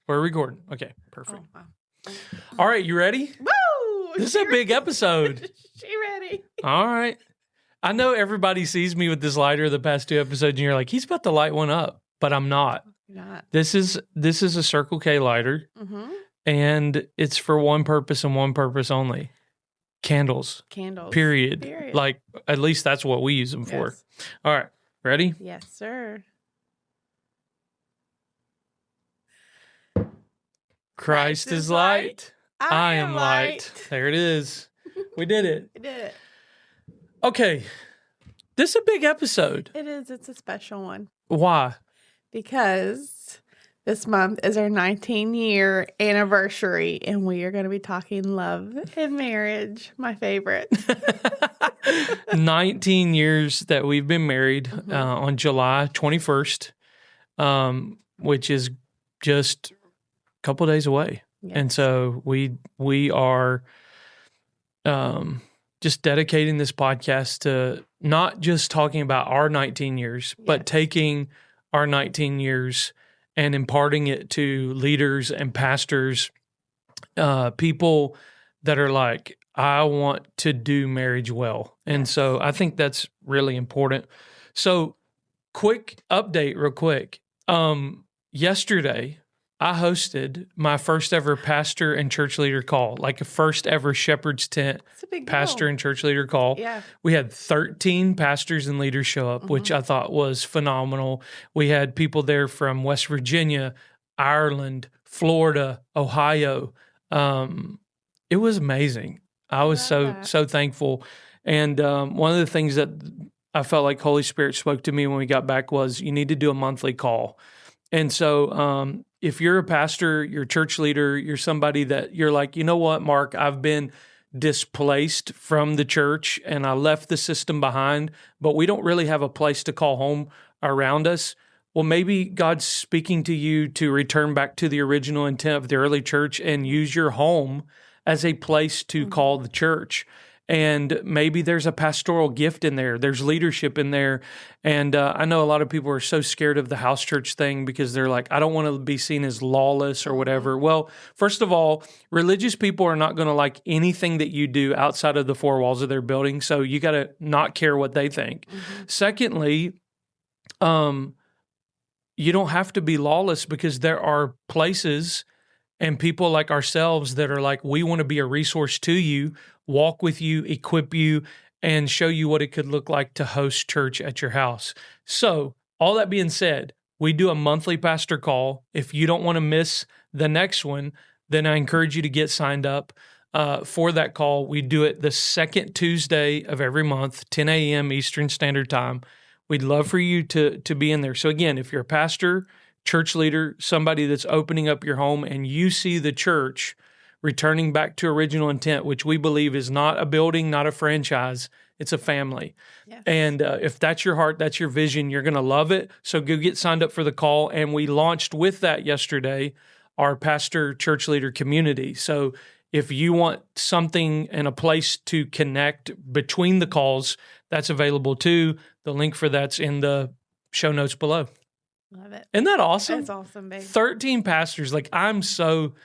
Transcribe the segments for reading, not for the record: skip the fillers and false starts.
We're recording. Okay, perfect. Oh, wow. All right, you ready? Woo! This is a big episode. She ready. All right. I know everybody sees me with this lighter the past 2 episodes, and you're like, he's about to light one up, but I'm not. You're not. This is a Circle K lighter, and it's for one purpose and one purpose only. Candles. Period. Like, at least that's what we use them for. All right. Ready? Yes, sir. Christ is light. I am light. There it is. We did it. We did it. Okay. This is a big episode. It is. It's a special one. Why? Because this month is our 19-year anniversary, and we are going to be talking love and marriage, my favorite. 19 years that we've been married on July 21st, which is just a couple days away. Yes. And so we are just dedicating this podcast to not just talking about our 19 years, but taking our 19 years and imparting it to leaders and pastors, people that are like, I want to do marriage well. And so I think that's really important. So quick update real quick. Yesterday, I hosted my first ever pastor and church leader call, like a first ever Shepherd's Tent pastor and church leader call. Yeah. We had 13 pastors and leaders show up, which I thought was phenomenal. We had people there from West Virginia, Ireland, Florida, Ohio. It was amazing. I was so thankful. And one of the things that I felt like Holy Spirit spoke to me when we got back was you need to do a monthly call. And so if you're a pastor, you're a church leader, you're somebody that you're like, you know what, Mark, I've been displaced from the church and I left the system behind, but we don't really have a place to call home around us. Well, maybe God's speaking to you to return back to the original intent of the early church and use your home as a place to call the church. And maybe there's a pastoral gift in there. There's leadership in there. And I know a lot of people are so scared of the house church thing because they're like, I don't want to be seen as lawless or whatever. Well, first of all, religious people are not going to like anything that you do outside of the four walls of their building. So you got to not care what they think. Secondly, you don't have to be lawless because there are places and people like ourselves that are like, we want to be a resource to you, walk with you, equip you, and show you what it could look like to host church at your house. So all that being said, we do a monthly pastor call. If you don't want to miss the next one, then I encourage you to get signed up for that call. We do it the second Tuesday of every month, 10 a.m. Eastern Standard Time. We'd love for you to be in there. So again, if you're a pastor, church leader, somebody that's opening up your home and you see the church returning back to original intent, which we believe is not a building, not a franchise, it's a family. Yes. And if that's your heart, that's your vision, you're going to love it. So go get signed up for the call. And we launched with that yesterday, our pastor church leader community. So if you want something and a place to connect between the calls, that's available too. The link for that's in the show notes below. Love it. Isn't that awesome? That's awesome, babe. 13 pastors. Like, I'm so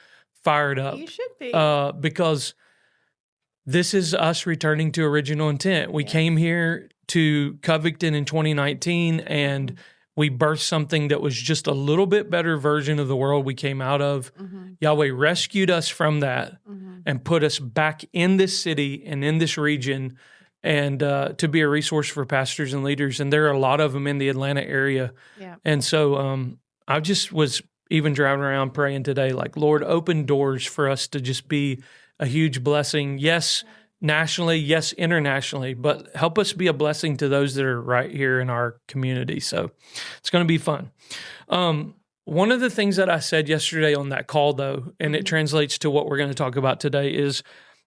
fired up. You should be. Because this is us returning to original intent. We came here to Covington in 2019, and we birthed something that was just a little bit better version of the world we came out of. Yahweh rescued us from that and put us back in this city and in this region and to be a resource for pastors and leaders. And there are a lot of them in the Atlanta area. Yeah. And so I just was even driving around praying today, like, Lord, open doors for us to just be a huge blessing. Yes, nationally, yes, internationally, but help us be a blessing to those that are right here in our community. So it's going to be fun. One of the things that I said yesterday on that call, though, and it translates to what we're going to talk about today, is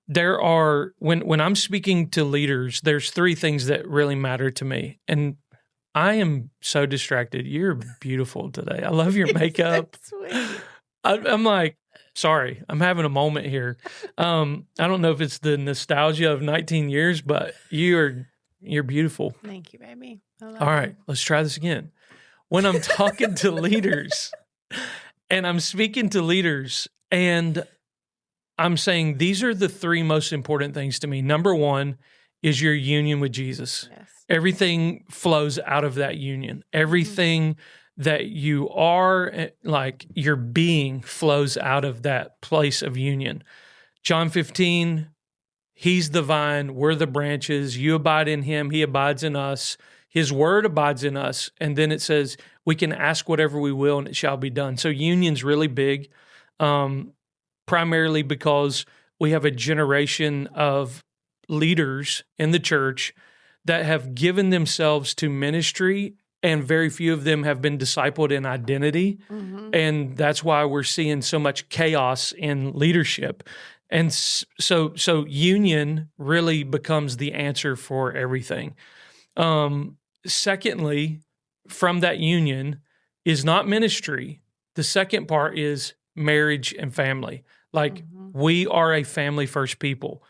there are, when I'm speaking to leaders, there's 3 things that really matter to me. And I am so distracted. You're beautiful today. I love your makeup. I'm like, sorry, I'm having a moment here. I don't know if it's the nostalgia of 19 years, but you're beautiful. Thank you, baby. I love All right, let's try this again. When I'm talking to leaders And I'm speaking to leaders, and I'm saying these are the three most important things to me. Number one is your union with Jesus. Yes. Everything flows out of that union. Everything that you are, like your being, flows out of that place of union. John 15, he's the vine, we're the branches. You abide in him, he abides in us. His word abides in us. And then it says we can ask whatever we will and it shall be done. So union's really big, primarily because we have a generation of leaders in the church that have given themselves to ministry, and very few of them have been discipled in identity. And that's why we're seeing so much chaos in leadership. And so union really becomes the answer for everything. Secondly, from that union is not ministry. The second part is marriage and family. Like we are a family first people.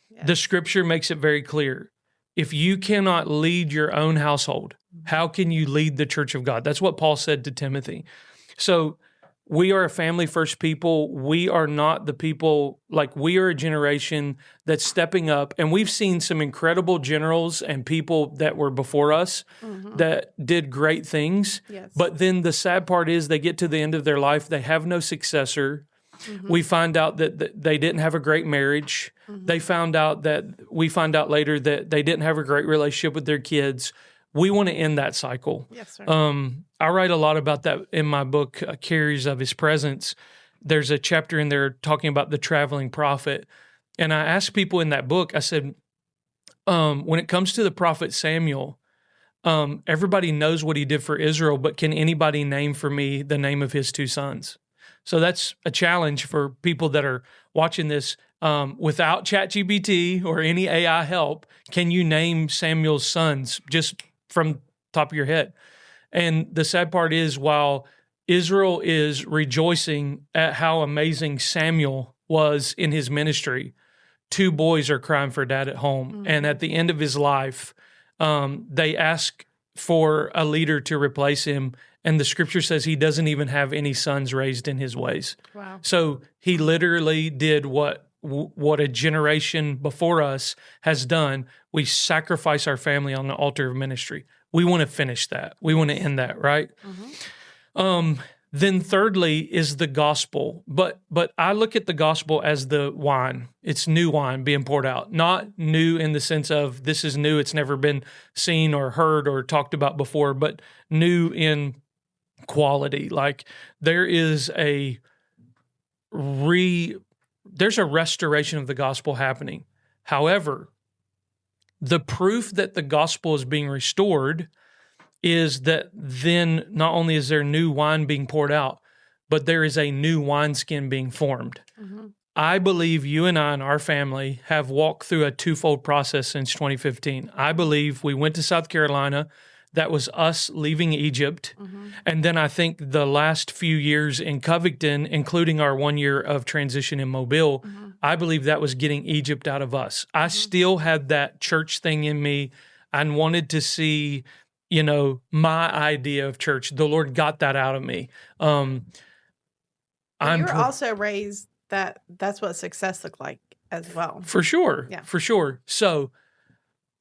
Yes. The scripture makes it very clear. If you cannot lead your own household, how can you lead the church of God? That's what Paul said to Timothy. So we are a family first people. We are not the people, like we are a generation that's stepping up. And we've seen some incredible generals and people that were before us that did great things. Yes. But then the sad part is they get to the end of their life, they have no successor. We find out that they didn't have a great marriage. We find out later that they didn't have a great relationship with their kids. We want to end that cycle. Yes, sir. I write a lot about that in my book, Carriers of His Presence. There's a chapter in there talking about the traveling prophet. And I asked people in that book, I said, when it comes to the prophet Samuel, everybody knows what he did for Israel, but can anybody name for me the name of his two sons? So that's a challenge for people that are watching this. Without ChatGPT or any AI help, can you name Samuel's sons just from top of your head? And the sad part is, while Israel is rejoicing at how amazing Samuel was in his ministry, two boys are crying for dad at home. And at the end of his life, they ask for a leader to replace him. And the scripture says he doesn't even have any sons raised in his ways. Wow. So he literally did what a generation before us has done. We sacrifice our family on the altar of ministry. We want to finish that. We want to end that, right? Then thirdly is the gospel. But I look at the gospel as the wine. It's new wine being poured out. Not new in the sense of this is new, it's never been seen or heard or talked about before, but new in quality. Like there's a restoration of the gospel happening. However, the proof that the gospel is being restored is that then not only is there new wine being poured out, but there is a new wineskin being formed. I believe you and I and our family have walked through a twofold process since 2015. I believe we went to South Carolina. That was us leaving Egypt. And then I think the last few years in Covington, including our 1 year of transition in Mobile, I believe that was getting Egypt out of us. I still had that church thing in me and wanted to see, my idea of church. The Lord got that out of me. You were also raised that's what success looked like as well. For sure. Yeah. For sure. So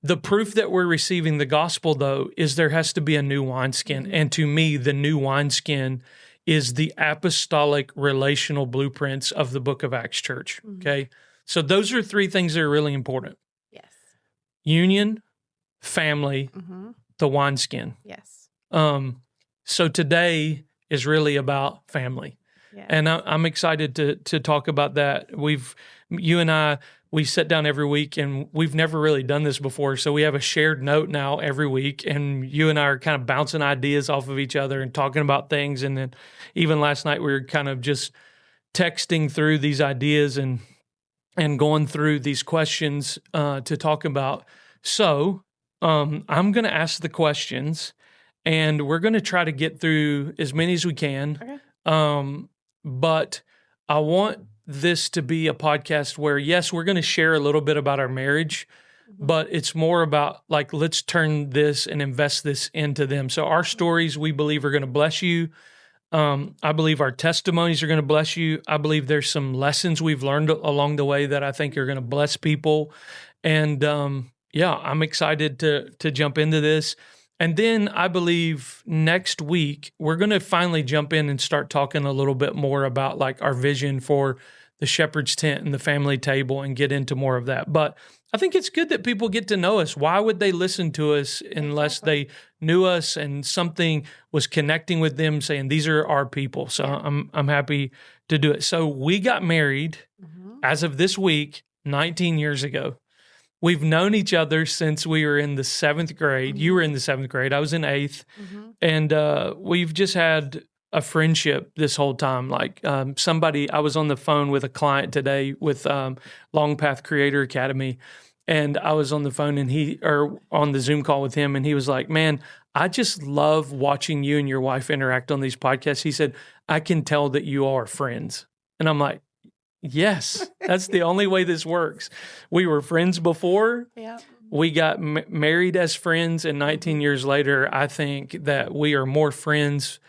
the proof that we're receiving the gospel, though, is there has to be a new wineskin. And to me, the new wineskin is the apostolic relational blueprints of the Book of Acts Church. Okay? So those are three things that are really important. Yes. Union, family, the wineskin. Yes. So today is really about family. Yes. And I'm excited to talk about that. You and I, we sit down every week, and we've never really done this before. So we have a shared note now every week, and you and I are kind of bouncing ideas off of each other and talking about things. And then even last night, we were kind of just texting through these ideas and going through these questions to talk about. So I'm going to ask the questions, and we're going to try to get through as many as we can. Okay. But I want this to be a podcast where, yes, we're going to share a little bit about our marriage, but it's more about like, let's turn this and invest this into them. So our stories, we believe, are going to bless you. I believe our testimonies are going to bless you. I believe there's some lessons we've learned along the way that I think are going to bless people. And yeah, I'm excited to jump into this. And then I believe next week we're going to finally jump in and start talking a little bit more about like our vision for the shepherd's tent and the family table and get into more of that. But I think it's good that people get to know us. Why would they listen to us unless they knew us and something was connecting with them, saying these are our people? So I'm happy to do it. So we got married as of this week, 19 years ago. We've known each other since we were in the 7th grade. You were in the 7th grade. I was in 8th. And we've just had a friendship this whole time. Like I was on the phone with a client today with Long Path Creator Academy. And I was on the phone on the Zoom call with him. And he was like, man, I just love watching you and your wife interact on these podcasts. He said, I can tell that you are friends. And I'm like, yes, that's the only way this works. We were friends before. Yeah. We got married as friends, and 19 years later, I think that we are more friends.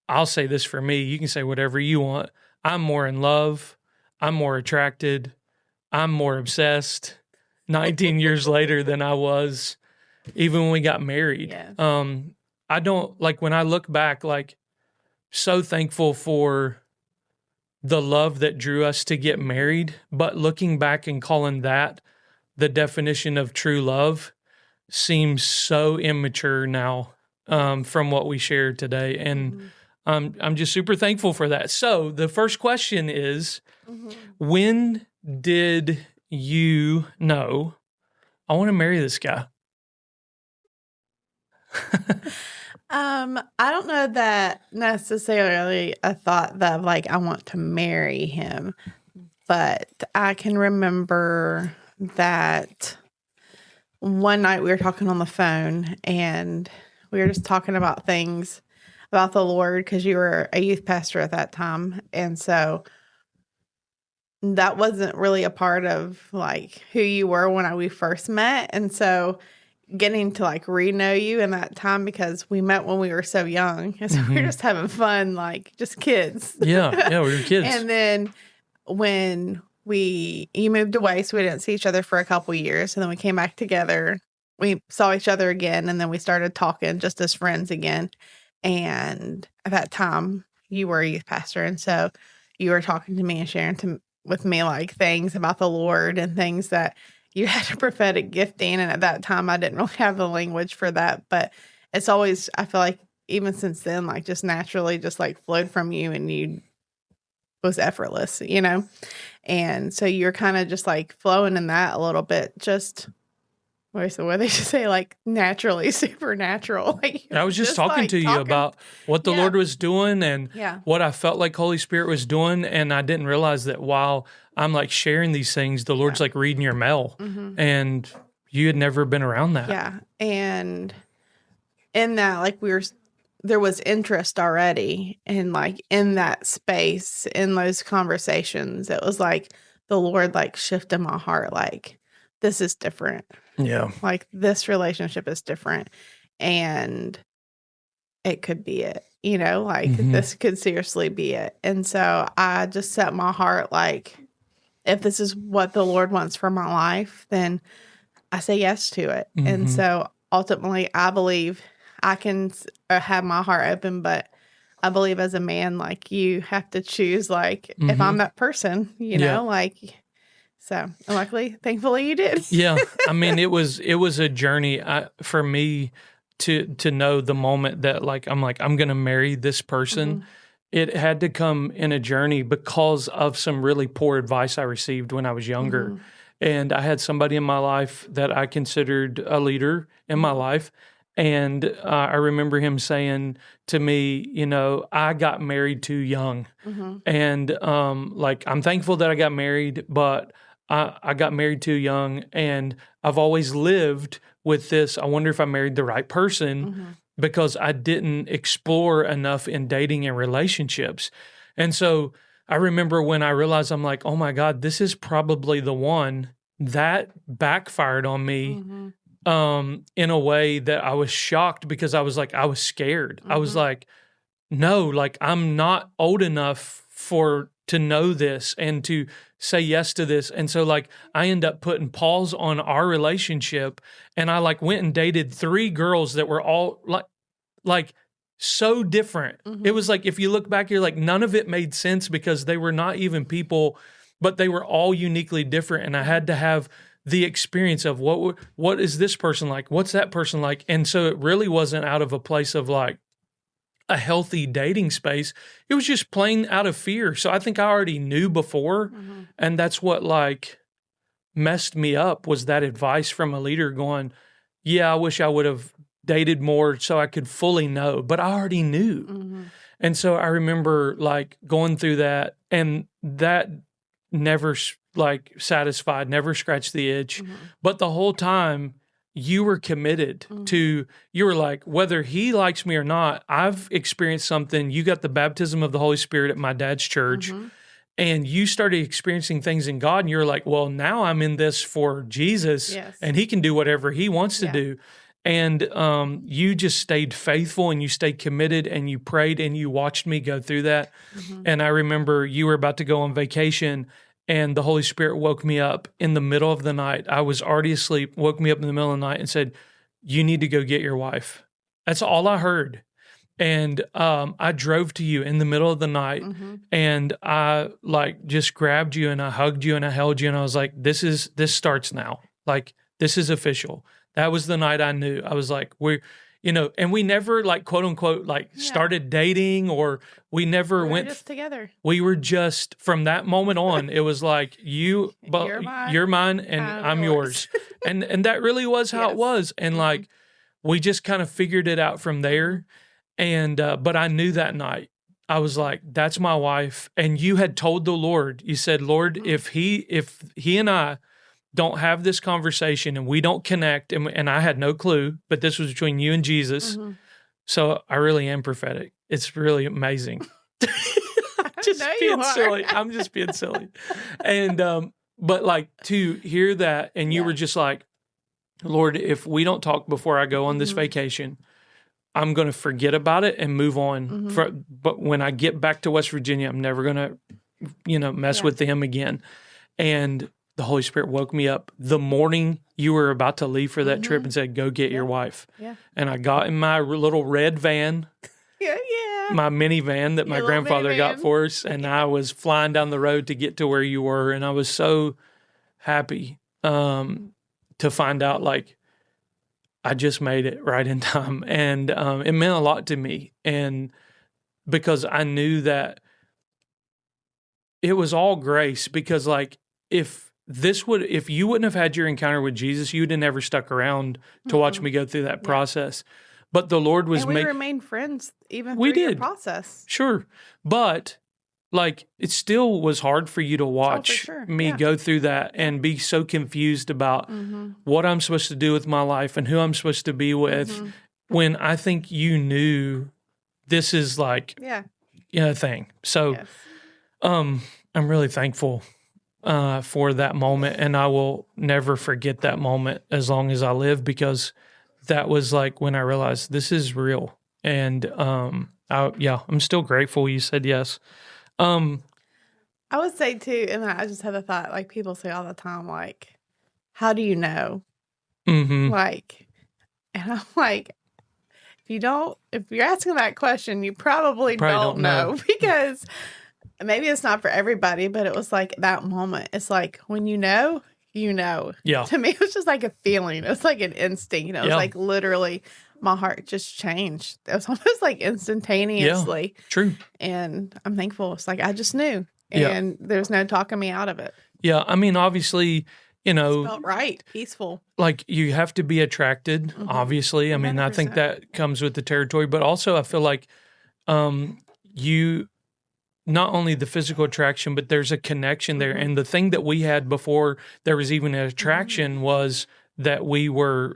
I'll say this for me. You can say whatever you want. I'm more in love. I'm more attracted. I'm more obsessed 19 years later than I was even when we got married. Yes. I don't, like, when I look back, like, so thankful for the love that drew us to get married, but looking back and calling that the definition of true love seems so immature now from what we shared today. And I'm just super thankful for that. So the first question is, when did you know, I want to marry this guy? I don't know that necessarily a thought that like I want to marry him, but I can remember that one night we were talking on the phone and we were just talking about things about the Lord because you were a youth pastor at that time. And so that wasn't really a part of like who you were when we first met. And so getting to like re-know you in that time because we met when we were so young. And so we were just having fun, like just kids. Yeah, we were kids. And then when you moved away, so we didn't see each other for a couple years. And then we came back together. We saw each other again. And then we started talking just as friends again. And at that time, you were a youth pastor. And so you were talking to me and sharing with me like things about the Lord and things that you had a prophetic gifting. And at that time, I didn't really have the language for that. But it's always, I feel like even since then, like just naturally just like flowed from you and you was effortless, you know? And so you're kind of just like flowing in that a little bit, just, what they just say, like naturally supernatural. Like I was just talking to you about what the Lord was doing and what I felt like Holy Spirit was doing. And I didn't realize that while I'm like sharing these things, the Lord's like reading your mail and you had never been around that. Yeah. And in that, like there was interest already and like in that space, in those conversations, it was like the Lord like shifted my heart, like this is different. Yeah. Like this relationship is different and it could be it, you know, like this could seriously be it. And so I just set my heart like, if this is what the Lord wants for my life, then I say yes to it. And so ultimately I believe I can have my heart open, but I believe as a man, like you have to choose, like if I'm that person, you know, like, so and luckily, thankfully you did. Yeah. I mean, it was a journey for me to know the moment that like, I'm going to marry this person. It had to come in a journey because of some really poor advice I received when I was younger. And I had somebody in my life that I considered a leader in my life. And I remember him saying to me, you know, I got married too young. And like, I'm thankful that I got married, but I got married too young. And I've always lived with this, I wonder if I married the right person because I didn't explore enough in dating and relationships. And so I remember when I realized, I'm like, oh my God, this is probably the one. That backfired on me in a way that I was shocked because I was like, I was scared. I was like, no, like I'm not old enough to know this and to say yes to this. And so like I end up putting pause on our relationship, and I like went and dated 3 girls that were all like so different. It was like, if you look back, you're like, none of it made sense because they were not even people, but they were all uniquely different. And I had to have the experience of what is this person like? What's that person like? And so it really wasn't out of a place of like a healthy dating space. It was just plain out of fear. So I think I already knew before. And that's what like messed me up, was that advice from a leader going, yeah, I wish I would have dated more so I could fully know, but I already knew. And so I remember like going through that, and that never like satisfied, never scratched the itch. But the whole time you were committed to, you were like, whether he likes me or not, I've experienced something. You got the baptism of the Holy Spirit at my dad's church, and you started experiencing things in God, and you're like, well, now I'm in this for Jesus, and he can do whatever he wants to do. And you just stayed faithful, and you stayed committed, and you prayed, and you watched me go through that. And I remember you were about to go on vacation, and the Holy Spirit woke me up in the middle of the night. I was already asleep, woke me up in the middle of the night and said, you need to go get your wife. That's all I heard. And I drove to you in the middle of the night, and I like just grabbed you and I hugged you and I held you, and I was like, this starts now. Like, this is official. That was the night I knew. I was like, and we never like quote unquote like started dating, or we never went just together. We were just, from that moment on, it was like you're mine and I'm yours. and that really was how it was. And like we just kind of figured it out from there. And but I knew that night, I was like, that's my wife. And you had told the Lord, you said, Lord, if he and I don't have this conversation and we don't connect, and I had no clue, but this was between you and Jesus. So I really am prophetic. It's really amazing. Just being silly. I'm just being silly. And but like to hear that, and you were just like, Lord, if we don't talk before I go on this vacation, I'm going to forget about it and move on. But when I get back to West Virginia, I'm never going to, mess with them again. And the Holy Spirit woke me up the morning you were about to leave for that trip and said, go get your wife. And I got in my little red van, my minivan that my grandfather got for us, and I was flying down the road to get to where you were. And I was so happy to find out, like, I just made it right in time. And it meant a lot to me. And because I knew that it was all grace, because like, if you wouldn't have had your encounter with Jesus, you'd have never stuck around to watch me go through that process. But the Lord was we remained friends even through your process. Sure. But like, it still was hard for you to watch me go through that and be so confused about what I'm supposed to do with my life and who I'm supposed to be with, when I think you knew this is like a thing. So I'm really thankful for that moment, and I will never forget that moment as long as I live, because that was like when I realized this is real. And I'm still grateful you said yes. I would say too, and I just had a thought, like people say all the time, like, how do you know? Like, and I'm like, if you're asking that question, you probably don't know. Because maybe it's not for everybody, but it was like that moment. It's like when you know. Yeah. To me, it was just like a feeling. It was like an instinct. It was like literally my heart just changed. It was almost like instantaneously. Yeah, true. And I'm thankful. It's like I just knew. And there's no talking me out of it. Yeah. I mean, obviously, it felt right. Peaceful. Like, you have to be attracted, obviously. I mean, 100%. I think that comes with the territory. But also, I feel like you... not only the physical attraction, but there's a connection there. And the thing that we had before there was even an attraction was that we were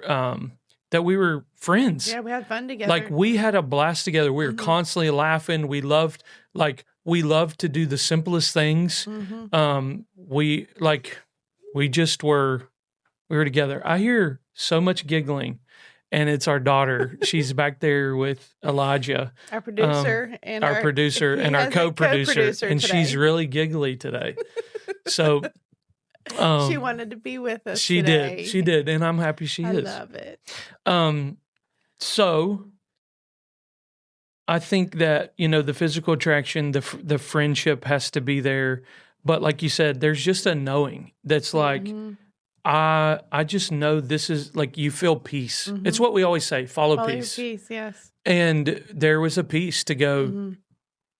friends. Yeah, we had fun together. Like, we had a blast together. We were constantly laughing. We loved to do the simplest things. We were together. I hear so much giggling. and it's our daughter. She's back there with Elijah, Our producer and our producer he and our has a co-producer, and today. she's really giggly today. So she wanted to be with us. She today. did, and I'm happy she is. I love it. So I think that, the physical attraction, the friendship has to be there, but like you said, there's just a knowing that's like, I just know this is like, you feel peace. It's what we always say, follow peace. Peace, yes. And there was a peace to go,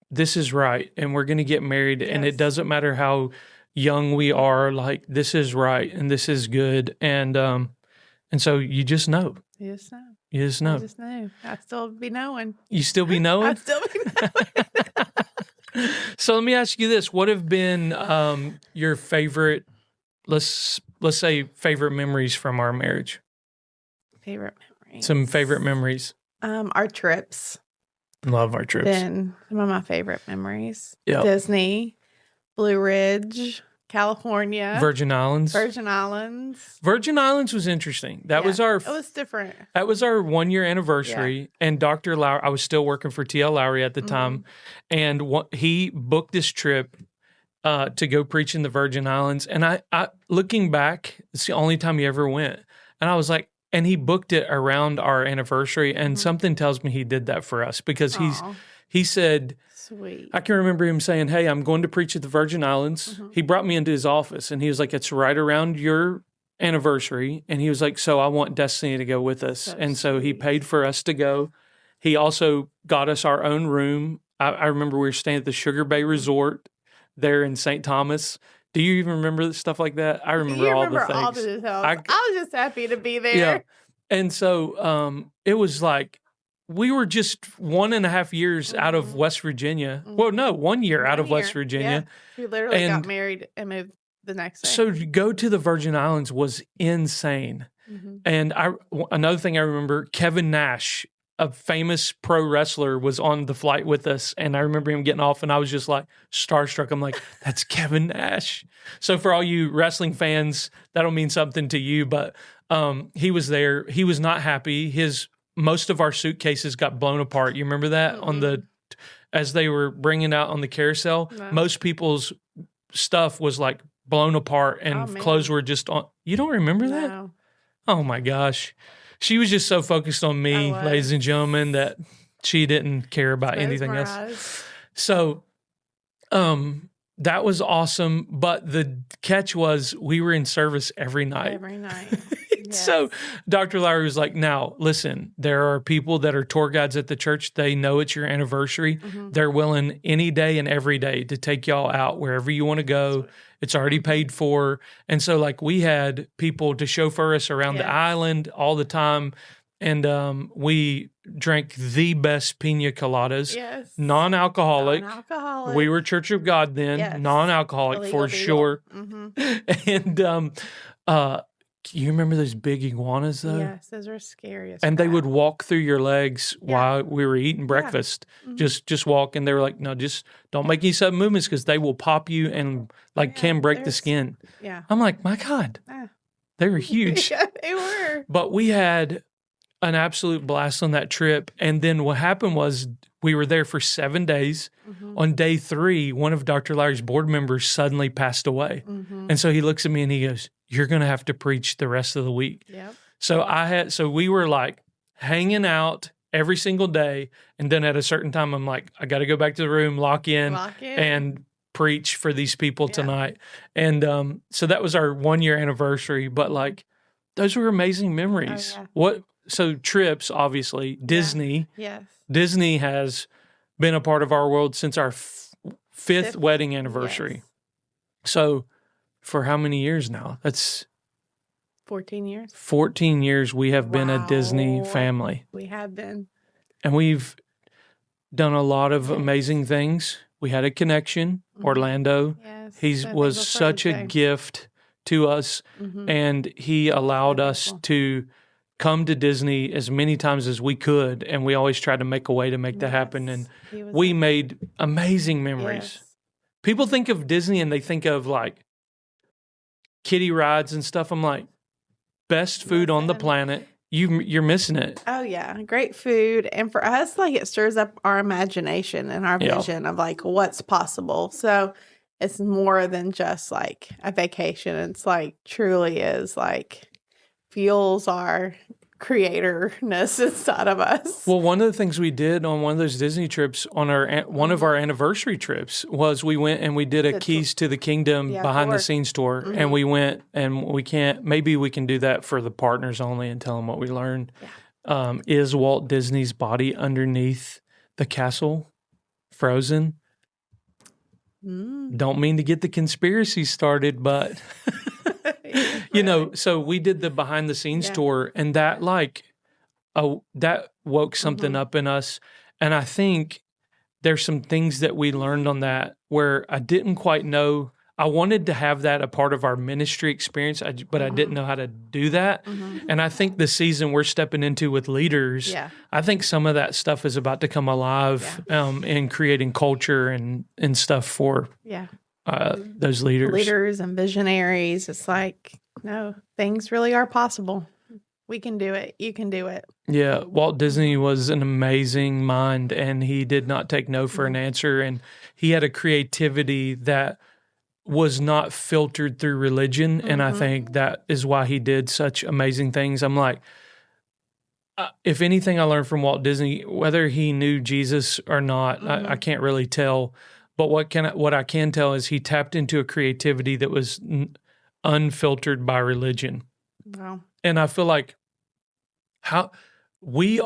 this is right, and we're going to get married, and it doesn't matter how young we are, like, this is right, and this is good, and so you just know. You just know. You just know. I just know. I still be knowing. You still be knowing? I still be knowing. So let me ask you this: what have been your favorite? Let's say favorite memories from our marriage. Favorite memories. Some favorite memories. Our trips. Love our trips. Been some of my favorite memories. Yep. Disney, Blue Ridge, California, Virgin Islands. Virgin Islands. Virgin Islands was interesting. That was our. It was different. That was our 1 year anniversary, and Dr. Lowry. I was still working for TL Lowry at the time, and he booked this trip to go preach in the Virgin Islands. And I looking back, it's the only time he ever went, and I was like, and he booked it around our anniversary, and something tells me he did that for us because he said. Sweet. I can remember him saying, "Hey, I'm going to preach at the Virgin Islands." He brought me into his office, and he was like, "It's right around your anniversary." And he was like, "So I want Destiny to go with us." So he paid for us to go. He also got us our own room. I remember we were staying at the Sugar Bay Resort there in St. Thomas. Do you even remember stuff like that? I remember all the things. All the details. I was just happy to be there. Yeah. And so it was like, we were just 1.5 years out of West Virginia. Well, no, 1 year out of West Virginia. Yeah. We literally got married and moved the next day. So to go to the Virgin Islands was insane. And another thing I remember, Kevin Nash, a famous pro wrestler, was on the flight with us. And I remember him getting off, and I was just like starstruck. I'm like, that's Kevin Nash. So for all you wrestling fans, that'll mean something to you. But he was there. He was not happy. Most of our suitcases got blown apart. You remember that as they were bringing out on the carousel? No. Most people's stuff was like blown apart, and clothes were just on. You don't remember that? Oh my gosh. She was just so focused on me, ladies and gentlemen, that she didn't care about anything else. So, that was awesome. But the catch was we were in service every night. Every night. Yes. So Dr. Lowry was like, now, listen, there are people that are tour guides at the church. They know it's your anniversary. They're willing any day and every day to take y'all out wherever you want to go. It's already paid for. And so, like, we had people to chauffeur us around the island all the time. And we drank the best pina coladas. Yes. Non-alcoholic. Non-alcoholic. We were Church of God then. Yes. Non-alcoholic Illegal, for sure. And you remember those big iguanas, though? Yes, those were scary as And crap. they would walk through your legs while we were eating breakfast. Just walk. And they were like, no, just don't make any sudden movements because they will pop you and can break the skin. Yeah. I'm like, my God. They were huge. Yeah, they were. But we had an absolute blast on that trip. And then what happened was we were there for 7 days. On day 3, one of Dr. Lowry's board members suddenly passed away. And so he looks at me and he goes, you're going to have to preach the rest of the week. Yep. So we were like hanging out every single day. And then at a certain time, I'm like, I got to go back to the room, lock in. And preach for these people tonight. And so that was our 1 year anniversary. But like, those were amazing memories. So trips, obviously, Disney. Yes. Disney has been a part of our world since our fifth wedding anniversary. Yes. So for how many years now? That's 14 years. 14 years we have been a Disney family. We have been. And we've done a lot of amazing things. We had a connection, Orlando. Yes. He was such a gift to us, and he allowed us to come to Disney as many times as we could, and we always tried to make a way to make that happen, and we made amazing memories. Yes. People think of Disney and they think of like kiddie rides and stuff. I'm like, best food on the planet. you're missing it. Oh yeah, great food. And for us, like it stirs up our imagination and our Yeah. vision of like what's possible. So it's more than just like a vacation. It's like truly is like fuels our creatorness inside of us. Well, one of the things we did on one of those Disney trips on our one of our anniversary trips was we went and we did a Keys to the Kingdom behind the tour. scenes tour, and we went and maybe we can do that for the partners only and tell them what we learned. Yeah. Is Walt Disney's body underneath the castle frozen? Don't mean to get the conspiracy started, but you know, so we did the behind the scenes tour, and that that woke something up in us. And I think there's some things that we learned on that where I didn't quite know. I wanted to have that a part of our ministry experience, but I didn't know how to do that. And I think the season we're stepping into with leaders, I think some of that stuff is about to come alive in creating culture and stuff for those leaders. Leaders and visionaries. It's like, no, things really are possible. We can do it. You can do it. Yeah, Walt Disney was an amazing mind, and he did not take no for an answer. And he had a creativity that was not filtered through religion. And I think that is why he did such amazing things. I'm like, if anything I learned from Walt Disney, whether he knew Jesus or not, I can't really tell. But what I can tell is he tapped into a creativity that was unfiltered by religion. Wow. And I feel like we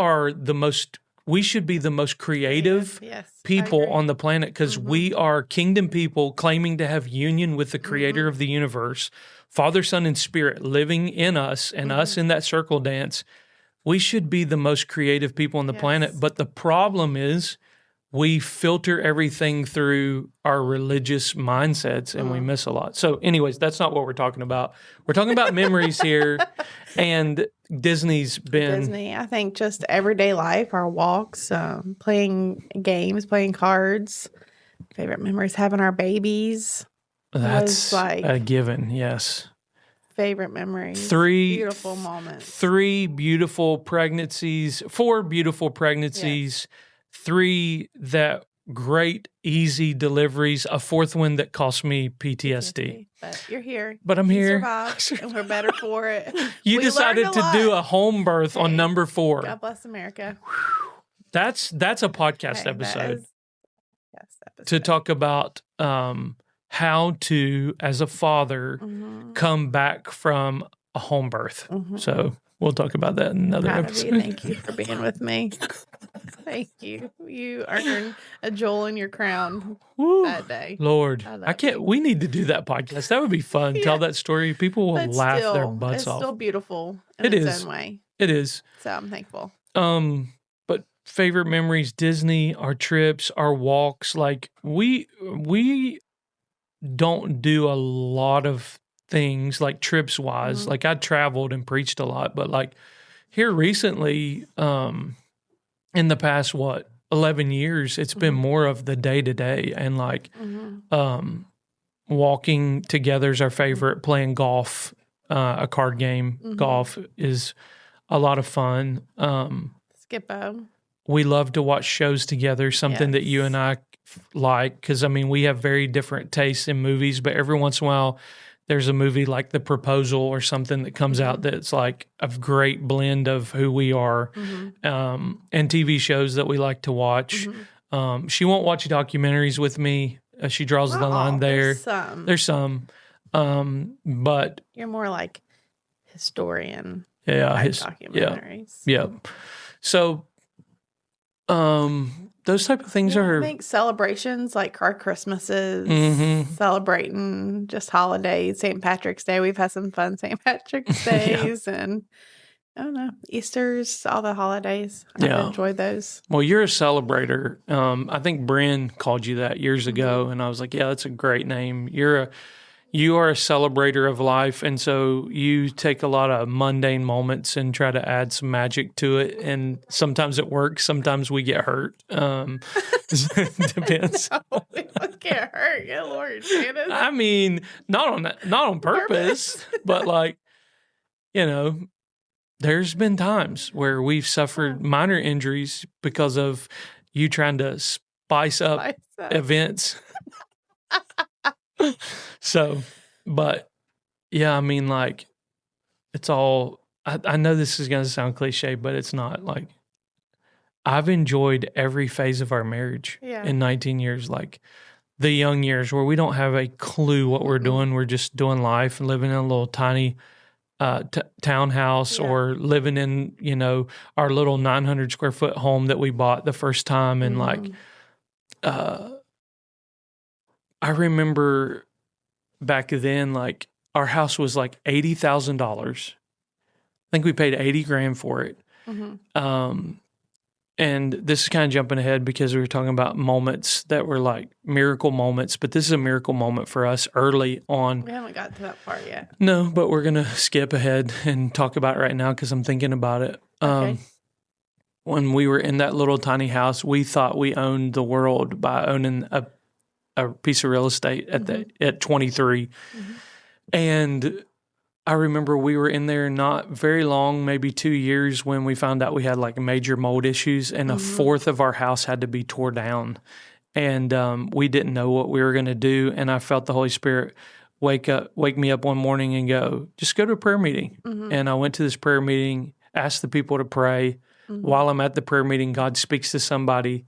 should be the most creative people on the planet, because we are kingdom people claiming to have union with the creator of the universe, Father, Son, and Spirit living in us and us in that circle dance. We should be the most creative people on the planet. But the problem is we filter everything through our religious mindsets, and we miss a lot. So anyways, that's not what we're talking about. We're talking about memories here, and Disney's been... Disney, I think just everyday life, our walks, playing games, playing cards, favorite memories, having our babies. That's like a given, yes. Favorite memories. Beautiful moments. 4 beautiful pregnancies, 3 that great, easy deliveries, a 4th one that cost me PTSD. But you're here. But I'm here. Survived, and we're better for it. You decided to do a home birth on number 4. God bless America. That's a podcast episode. To talk about how to, as a father, come back from a home birth. So we'll talk about that in another episode. Thank you for being with me. Thank you. You earned a jewel in your crown that day. Lord, I can't. We need to do that podcast. That would be fun. Tell that story. People will laugh their butts off. It's still beautiful in its own way. It is. So I'm thankful. But favorite memories, Disney, our trips, our walks. Like we don't do a lot of things like trips wise. Like I traveled and preached a lot, but like here recently, in the past, 11 years, it's been more of the day to day, and like, walking together is our favorite. Playing golf, a card game, golf is a lot of fun. Skippo. We love to watch shows together, something that you and I like, because I mean, we have very different tastes in movies, but every once in a while, there's a movie like The Proposal or something that comes out that's like a great blend of who we are, and TV shows that we like to watch. She won't watch documentaries with me. She draws the line there. There's some. But you're more like historian. Documentaries. Yeah. So, those type of things are... I think celebrations like our Christmases, celebrating just holidays, St. Patrick's Day. We've had some fun St. Patrick's Days and, I don't know, Easter's, all the holidays. I've enjoyed those. Well, you're a celebrator. I think Bryn called you that years ago, and I was like, yeah, that's a great name. You are a celebrator of life, and so you take a lot of mundane moments and try to add some magic to it. And sometimes it works. Sometimes we get hurt. Depends. No, we don't get hurt. Good Lord, Janice. I mean, not on purpose, but like, there's been times where we've suffered minor injuries because of you trying to spice up events. So, but yeah, I mean, like, it's all, I know this is going to sound cliche, but it's not. Like, I've enjoyed every phase of our marriage in 19 years, like the young years where we don't have a clue what we're doing. We're just doing life and living in a little tiny townhouse or living in, you know, our little 900 square foot home that we bought the first time. And like, I remember back then, like, our house was like $80,000. I think we paid $80,000 for it. And this is kind of jumping ahead because we were talking about moments that were like miracle moments, but this is a miracle moment for us early on. We haven't got to that part yet. No, but we're going to skip ahead and talk about it right now because I'm thinking about it. Okay. When we were in that little tiny house, we thought we owned the world by owning a piece of real estate at 23. And I remember we were in there not very long, maybe 2 years, when we found out we had like major mold issues and a fourth of our house had to be tore down. And we didn't know what we were going to do. And I felt the Holy Spirit wake me up one morning and go, just go to a prayer meeting. And I went to this prayer meeting, asked the people to pray. While I'm at the prayer meeting, God speaks to somebody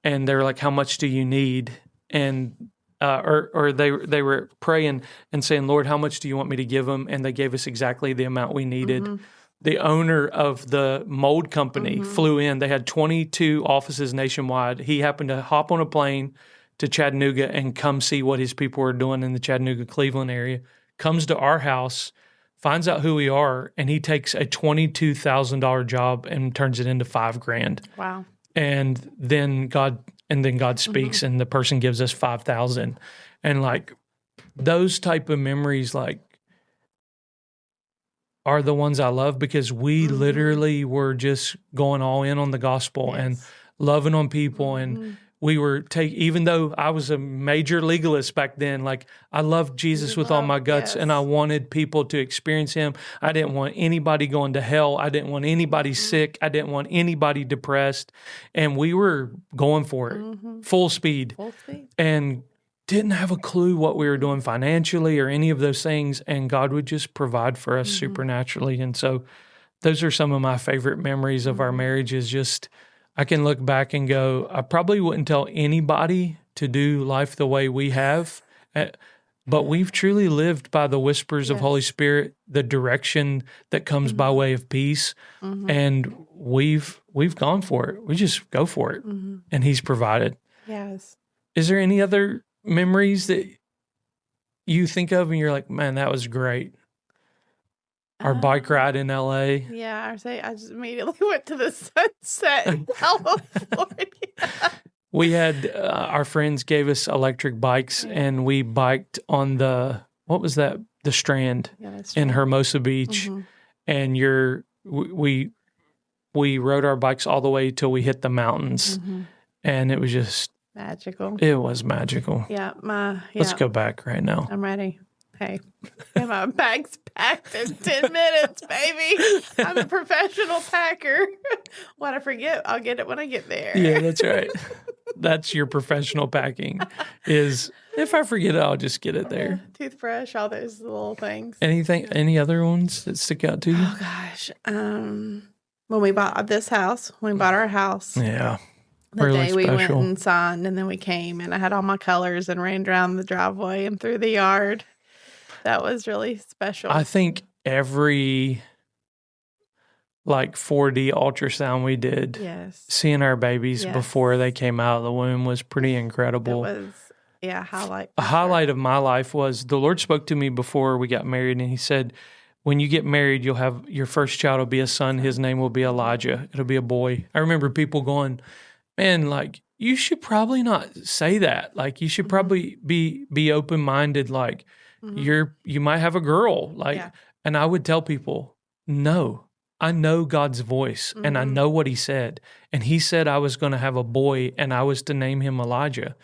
and they're like, how much do you need? And or they were praying and saying, Lord, how much do you want me to give them? And they gave us exactly the amount we needed. The owner of the mold company flew in. They had 22 offices nationwide. He happened to hop on a plane to Chattanooga and come see what his people were doing in the Chattanooga, Cleveland area, comes to our house, finds out who we are, and he takes a $22,000 job and turns it into $5,000. Wow. And then God speaks and the person gives us 5,000. And like those type of memories, like, are the ones I love because we literally were just going all in on the gospel and loving on people. And we were even though I was a major legalist back then, like I loved Jesus with all my guts and I wanted people to experience him. I didn't want anybody going to hell. I didn't want anybody sick. I didn't want anybody depressed. And we were going for it, full speed. And didn't have a clue what we were doing financially or any of those things. And God would just provide for us supernaturally. And so those are some of my favorite memories of our marriage is just, I can look back and go, I probably wouldn't tell anybody to do life the way we have, but we've truly lived by the whispers of Holy Spirit, the direction that comes by way of peace. And we've gone for it. We just go for it. And he's provided. Yes. Is there any other memories that you think of and you're like, man, that was great? Our bike ride in LA. Yeah, I just immediately went to the sunset in California. We had our friends gave us electric bikes and we biked on what was that? The Strand in Hermosa Beach. And we rode our bikes all the way till we hit the mountains. And it was just magical. It was magical. Yeah, Let's go back right now. I'm ready. Hey, my bag's packed in 10 minutes, baby. I'm a professional packer. What I forget, I'll get it when I get there. Yeah, that's right. That's your professional packing is if I forget it, I'll just get it there. Toothbrush, all those little things. Any other ones that stick out to you? Oh, gosh. When we bought our house. Yeah. The really day we special. went and signed, and then we came, and I had all my colors and ran down the driveway and through the yard. That was really special. I think every 4D ultrasound we did, seeing our babies before they came out of the womb was pretty incredible. It was, highlight. A highlight of my life was the Lord spoke to me before we got married, and he said, when you get married, you'll have your first child will be a son. His name will be Elijah. It'll be a boy. I remember people going, man, you should probably not say that. You should probably be open-minded. You might have a girl. And I would tell people, no, I know God's voice and I know what he said. And he said I was going to have a boy and I was to name him Elijah.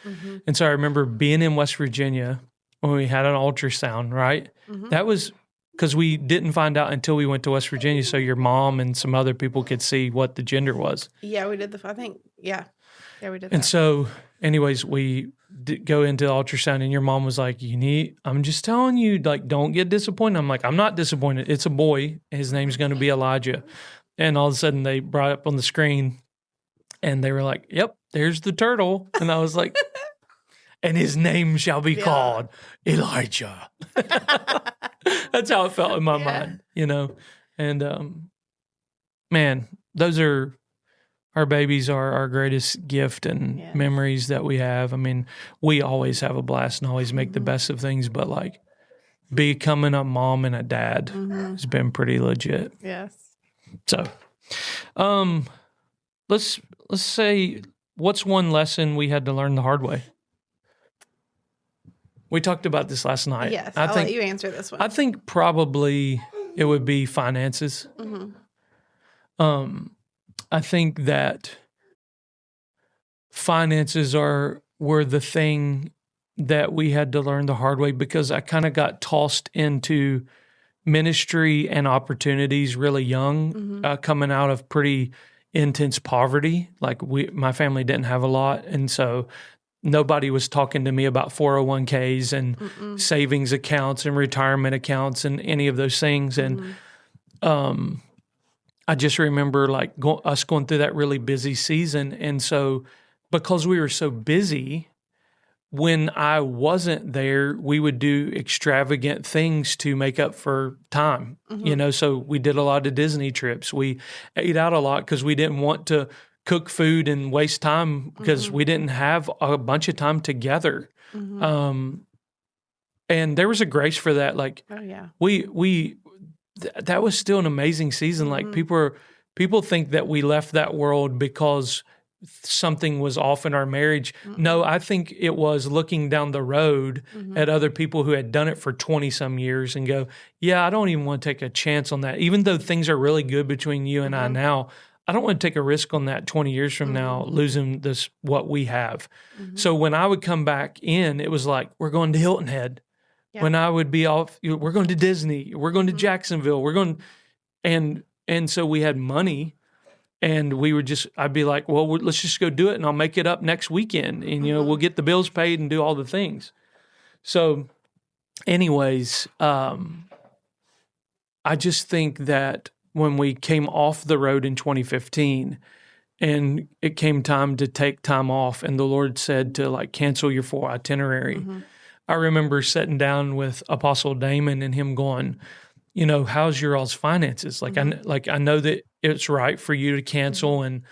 And so I remember being in West Virginia when we had an ultrasound, right? That was because we didn't find out until we went to West Virginia, so your mom and some other people could see what the gender was. Yeah, we did I think, yeah. Yeah, we did And that. so, anyways, we go into the ultrasound, and your mom was like, I'm just telling you, like, don't get disappointed. I'm like, I'm not disappointed. It's a boy. His name's going to be Elijah. And all of a sudden, they brought up on the screen, and they were like, yep, there's the turtle. And I was like, and his name shall be called Elijah. That's how it felt in my mind, you know? And, man, those are... Our babies are our greatest gift and memories that we have. I mean, we always have a blast and always make the best of things, but like becoming a mom and a dad has been pretty legit. Yes. So, let's say, what's one lesson we had to learn the hard way? We talked about this last night. Yes, I'll let you answer this one. I think probably it would be finances. I think that finances were the thing that we had to learn the hard way, because I kind of got tossed into ministry and opportunities really young, coming out of pretty intense poverty. Like my family didn't have a lot, and so nobody was talking to me about 401ks and savings accounts and retirement accounts and any of those things. And I just remember like us going through that really busy season. And so because we were so busy, when I wasn't there, we would do extravagant things to make up for time, you know? So we did a lot of Disney trips. We ate out a lot because we didn't want to cook food and waste time, because we didn't have a bunch of time together. And there was a grace for that. Like, that was still an amazing season. Like people think that we left that world because something was off in our marriage. No, I think it was looking down the road at other people who had done it for 20 some years and go, yeah, I don't even want to take a chance on that. Even though things are really good between you and I now, I don't want to take a risk on that 20 years from now, losing what we have. So when I would come back in, it was like, we're going to Hilton Head. Yeah. When I would be off, we're going to Disney, we're going to Jacksonville, we're going, and so we had money, and I'd be like, well, let's just go do it, and I'll make it up next weekend, and we'll get the bills paid and do all the things. So, anyways, I just think that when we came off the road in 2015, and it came time to take time off, and the Lord said to like cancel your full itinerary. I remember sitting down with Apostle Damon and him going, how's your all's finances? Like, I know that it's right for you to cancel, and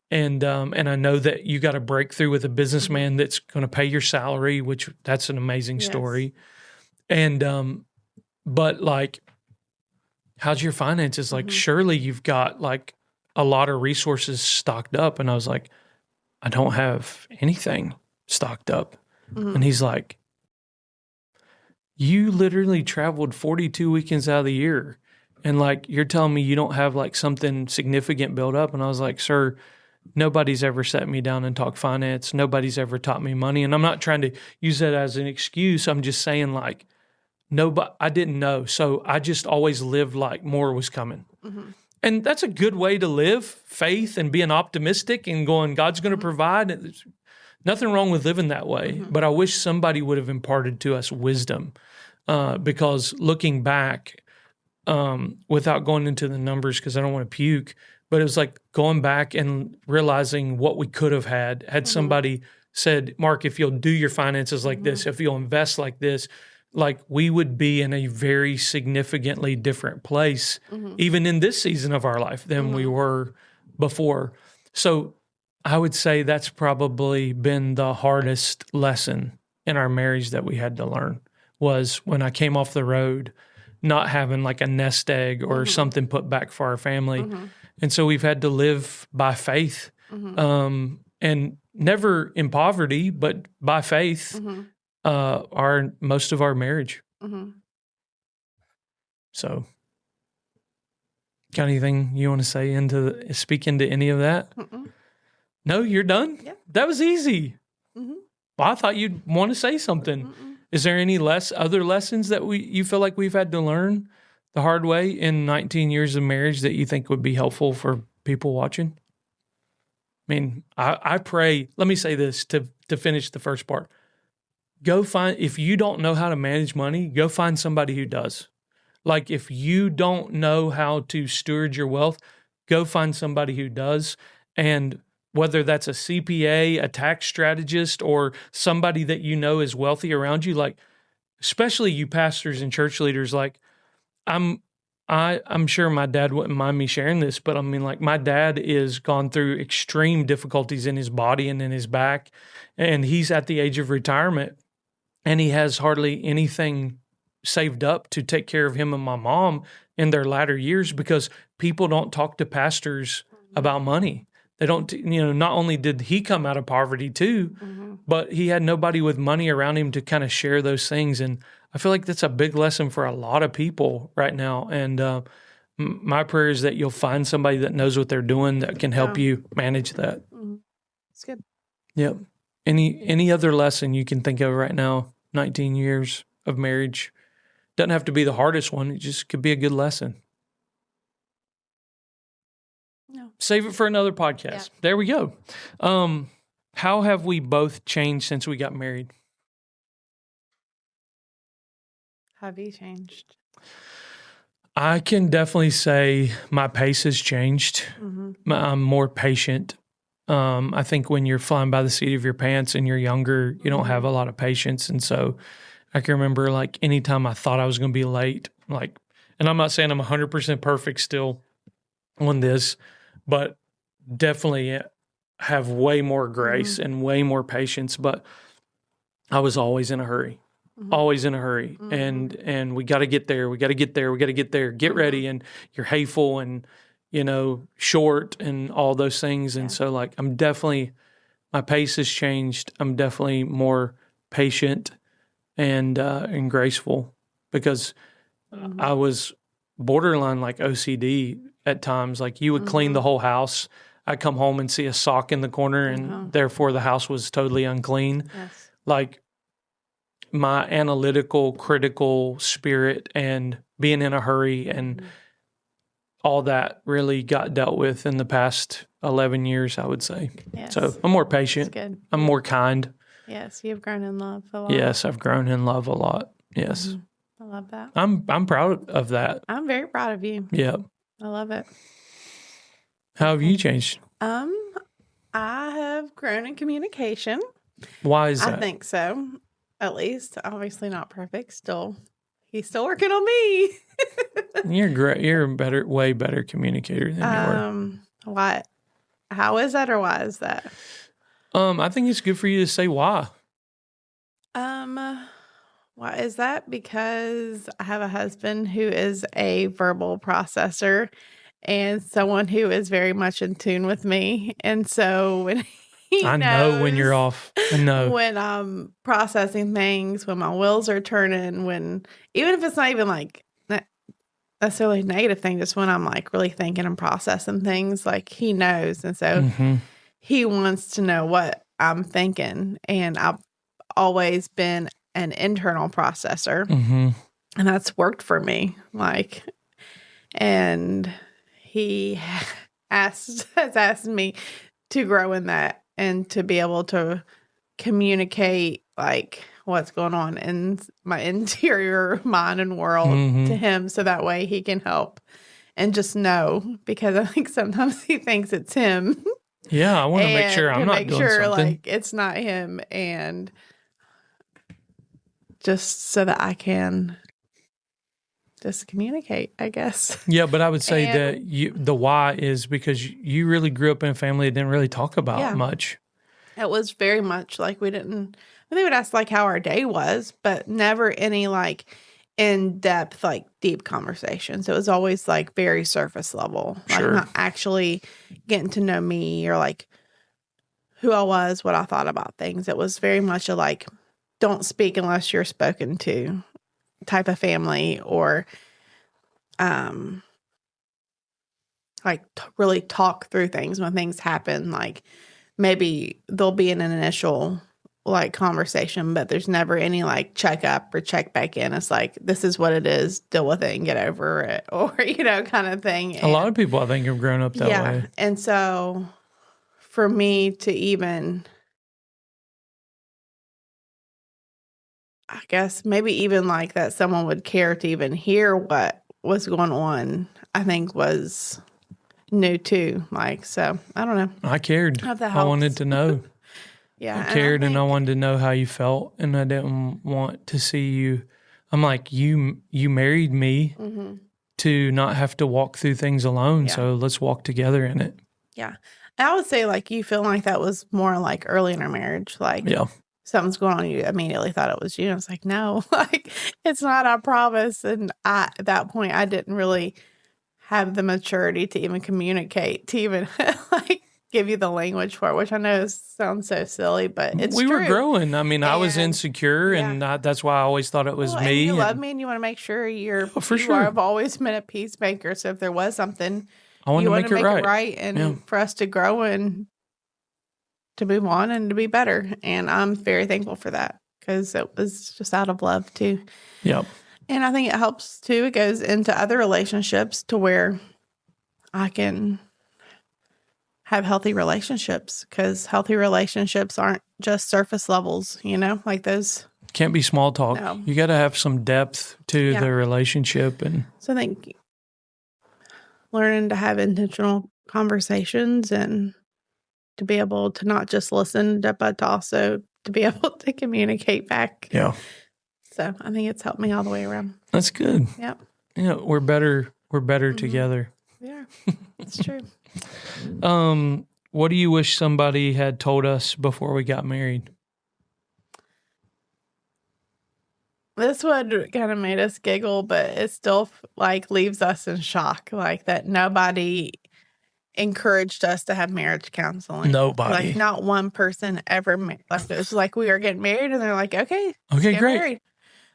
I know that you got a breakthrough with a businessman that's going to pay your salary, which that's an amazing story. And, but like, how's your finances? Like, surely you've got like a lot of resources stocked up. And I was like, I don't have anything stocked up. And he's like, you literally traveled 42 weekends out of the year, and like you're telling me you don't have like something significant built up. And I was like, sir, nobody's ever sat me down and talked finance. Nobody's ever taught me money. And I'm not trying to use that as an excuse. I'm just saying like, I didn't know. So I just always lived like more was coming. And that's a good way to live, faith and being optimistic and going, God's going to provide. There's nothing wrong with living that way. But I wish somebody would have imparted to us wisdom. Because looking back, without going into the numbers, because I don't want to puke, but it was like going back and realizing what we could have had somebody said, Mark, if you'll do your finances like this, if you'll invest like this, like we would be in a very significantly different place, even in this season of our life than we were before. So I would say that's probably been the hardest lesson in our marriage that we had to learn, was when I came off the road, not having like a nest egg or something put back for our family. And so we've had to live by faith, and never in poverty, but by faith, most of our marriage. So got anything you want to say speak into any of that? No, you're done? Yeah. That was easy. Well, I thought you'd want to say something. Is there any other lessons that you feel like we've had to learn the hard way in 19 years of marriage that you think would be helpful for people watching? I mean, I pray, let me say this to finish the first part. Go find, if you don't know how to manage money, go find somebody who does. Like if you don't know how to steward your wealth, go find somebody who does. And whether that's a CPA, a tax strategist, or somebody that you know is wealthy around you, like especially you pastors and church leaders, like I'm sure my dad wouldn't mind me sharing this, but I mean, like my dad is gone through extreme difficulties in his body and in his back, and he's at the age of retirement, and he has hardly anything saved up to take care of him and my mom in their latter years because people don't talk to pastors about money. They don't, not only did he come out of poverty too, but he had nobody with money around him to kind of share those things. And I feel like that's a big lesson for a lot of people right now. And my prayer is that you'll find somebody that knows what they're doing that can help you manage that. It's good. Yep. Any other lesson you can think of right now, 19 years of marriage? Doesn't have to be the hardest one. It just could be a good lesson. No. Save it for another podcast. Yeah. There we go. How have we both changed since we got married? Have you changed? I can definitely say my pace has changed. I'm more patient. I think when you're flying by the seat of your pants and you're younger, you don't have a lot of patience. And so I can remember like anytime I thought I was going to be late, like, and I'm not saying I'm 100% perfect still on this, but definitely have way more grace and way more patience. But I was always in a hurry. Always in a hurry. And we got to get there. We got to get there. We got to get there. Get ready. And you're hateful and, short and all those things. And so like, my pace has changed. I'm definitely more patient and graceful because I was borderline like OCD at times. Like you would clean the whole house. I'd come home and see a sock in the corner and therefore the house was totally unclean. Yes. Like, my analytical, critical spirit and being in a hurry and all that really got dealt with in the past 11 years, I would say. Yes. So I'm more patient. That's good. I'm more kind. Yes, you've grown in love a lot. Yes, I've grown in love a lot. Yes. I love that. I'm proud of that. I'm very proud of you. Yeah. I love it. How have you changed? I have grown in communication. Why is that? I think so. At least, obviously not perfect. He's still working on me. You're great. You're a way better communicator than you were. What? How is that, or why is that? I think it's good for you to say why. Why is that? Because I have a husband who is a verbal processor and someone who is very much in tune with me, and so when I know when you're off. I know. When I'm processing things, when my wheels are turning, even if it's not even like necessarily a negative thing, just when I'm like really thinking and processing things, like he knows. And so he wants to know what I'm thinking. And I've always been an internal processor. And that's worked for me. And he has asked me to grow in that. And to be able to communicate like what's going on in my interior mind and world to him so that way he can help and just know, because I think sometimes he thinks it's him. Yeah, I want to make sure I'm not doing something. Like it's not him, and just so that I can just communicate, I guess. Yeah, but I would say that the why is because you really grew up in a family that didn't really talk about much. It was very much like they would ask like how our day was, but never any like in-depth, like deep conversations. It was always like very surface level, like not actually getting to know me or like who I was, what I thought about things. It was very much a like, don't speak unless you're spoken to type of family, or like really talk through things when things happen. Like maybe there'll be an initial like conversation, but there's never any like check up or check back in. It's like, this is what it is, deal with it and get over it, or, kind of thing. A lot of people, I think, have grown up that way. And so for me to even, I guess maybe even like that someone would care to even hear what was going on, I think was new too. Like, so I don't know. I cared. Hope that I helps. wanted to know. Yeah. I cared and I wanted to know how you felt, and I didn't want to see you. I'm like, you married me to not have to walk through things alone. Yeah. So let's walk together in it. Yeah. I would say like you feel like that was more like early in our marriage. Like something's going on. You immediately thought it was you. I was like, no, like it's not, I promise. And at that point, I didn't really have the maturity to even communicate, to even like give you the language for it, which I know sounds so silly, but it's we true. were growing. I mean, I was insecure, and that's why I always thought it was me. And you love me, and you want to make sure I've always been a peacemaker. So if there was something, I want to make it right, and for us to grow and to move on and to be better. And I'm very thankful for that, because it was just out of love too. Yep. And I think it helps too. It goes into other relationships to where I can have healthy relationships, because healthy relationships aren't just surface levels, like those. Can't be small talk. No. You got to have some depth to the relationship. And so I think learning to have intentional conversations and to be able to not just listen, but to also to be able to communicate back. Yeah. So I think it's helped me all the way around. That's good. Yep. We're better together. Yeah, it's true. What do you wish somebody had told us before we got married? This one kind of made us giggle, but it still like leaves us in shock, like that nobody encouraged us to have marriage counseling. Nobody. Like not one person ever. Like it was like we were getting married, and they're like, okay, great. Married.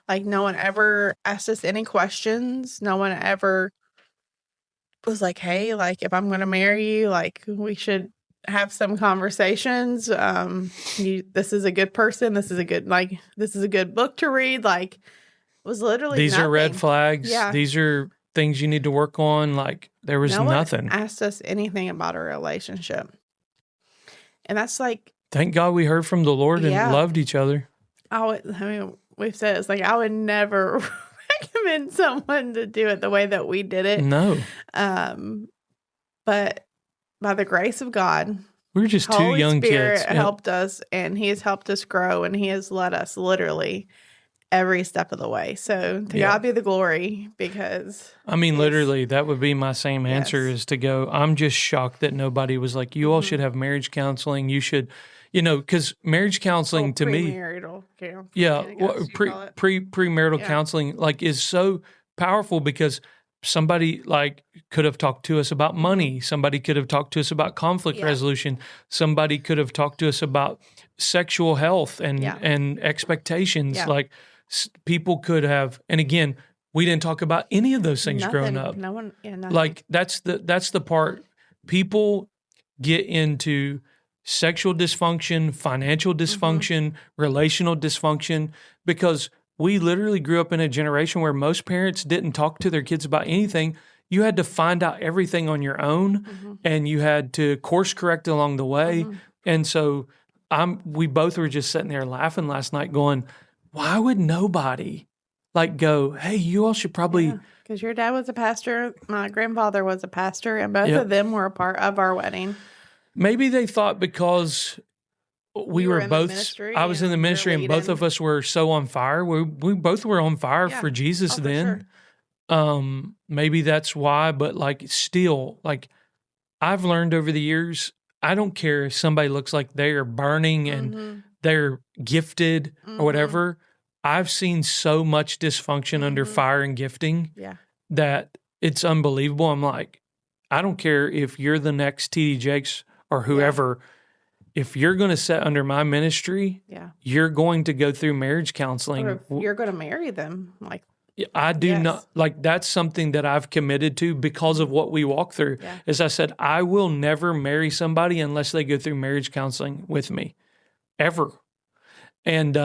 Like no one ever asked us any questions. No one ever was like, hey, like if I'm going to marry you, like we should have some conversations. This is a good person. This is a good book to read. Like it was literally these nothing. Are red flags. Yeah. These are things you need to work on. Like there was nothing. No one asked us anything about our relationship. And that's like, thank God we heard from the Lord and loved each other. We've said it's like, I would never recommend someone to do it the way that we did it. No. But by the grace of God, we were just two young Spirit kids. Helped us, and He has helped us grow, and He has led us literally every step of the way. So to God be the glory, because literally that would be my same answer is to go, I'm just shocked that nobody was like, you all should have marriage counseling. You should, because marriage counseling to me, Pre-Marital counseling. Pre-Marital counseling like is so powerful, because somebody like could have talked to us about money. Somebody could have talked to us about conflict resolution. Somebody could have talked to us about sexual health and expectations. Yeah. Like people could have, and again, we didn't talk about any of those things growing up. No one, nothing. Like that's the part. People get into sexual dysfunction, financial dysfunction, relational dysfunction, because we literally grew up in a generation where most parents didn't talk to their kids about anything. You had to find out everything on your own, and you had to course correct along the way. And so we both were just sitting there laughing last night going, why would nobody like go, hey, you all should probably... Because your dad was a pastor, my grandfather was a pastor, and both of them were a part of our wedding. Maybe they thought because... We were both, I was in the ministry, and both of us were so on fire. We both were on fire for Jesus then. Sure. Maybe that's why, but like still, like I've learned over the years, I don't care if somebody looks like they are burning and they're gifted or whatever. I've seen so much dysfunction under fire and gifting that it's unbelievable. I'm like, I don't care if you're the next TD Jakes or whoever. If you're going to sit under my ministry, you're going to go through marriage counseling. Or if you're going to marry them. Like I do not, like that's something that I've committed to because of what we walk through. Yeah. As I said, I will never marry somebody unless they go through marriage counseling with me, ever. And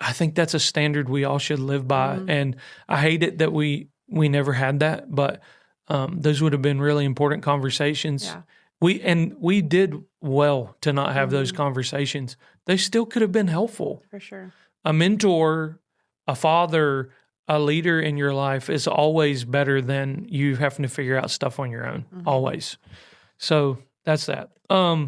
I think that's a standard we all should live by. Mhm. And I hate it that we never had that, but those would have been really important conversations. Yeah. We did well to not have those Mhm. conversations. They still could have been helpful. For sure. A mentor, a father, a leader in your life is always better than you having to figure out stuff on your own. Mhm. Always. So that's that. All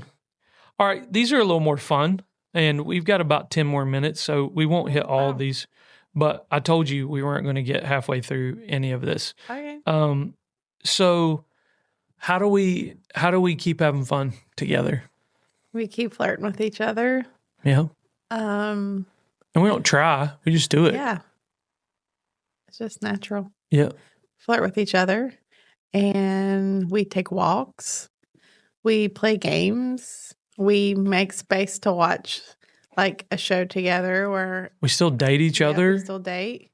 right, these are a little more fun, and we've got about 10 more minutes, so we won't hit all of Wow. these. But I told you we weren't going to get halfway through any of this. Okay. So how do we keep having fun together? We keep flirting with each other. Yeah. Um, And we don't try, we just do it. yeah. It's just natural. Yeah. Flirt with each other. And we take walks. We play games. We make space to watch like a show together where We still date each yeah, other. we still date.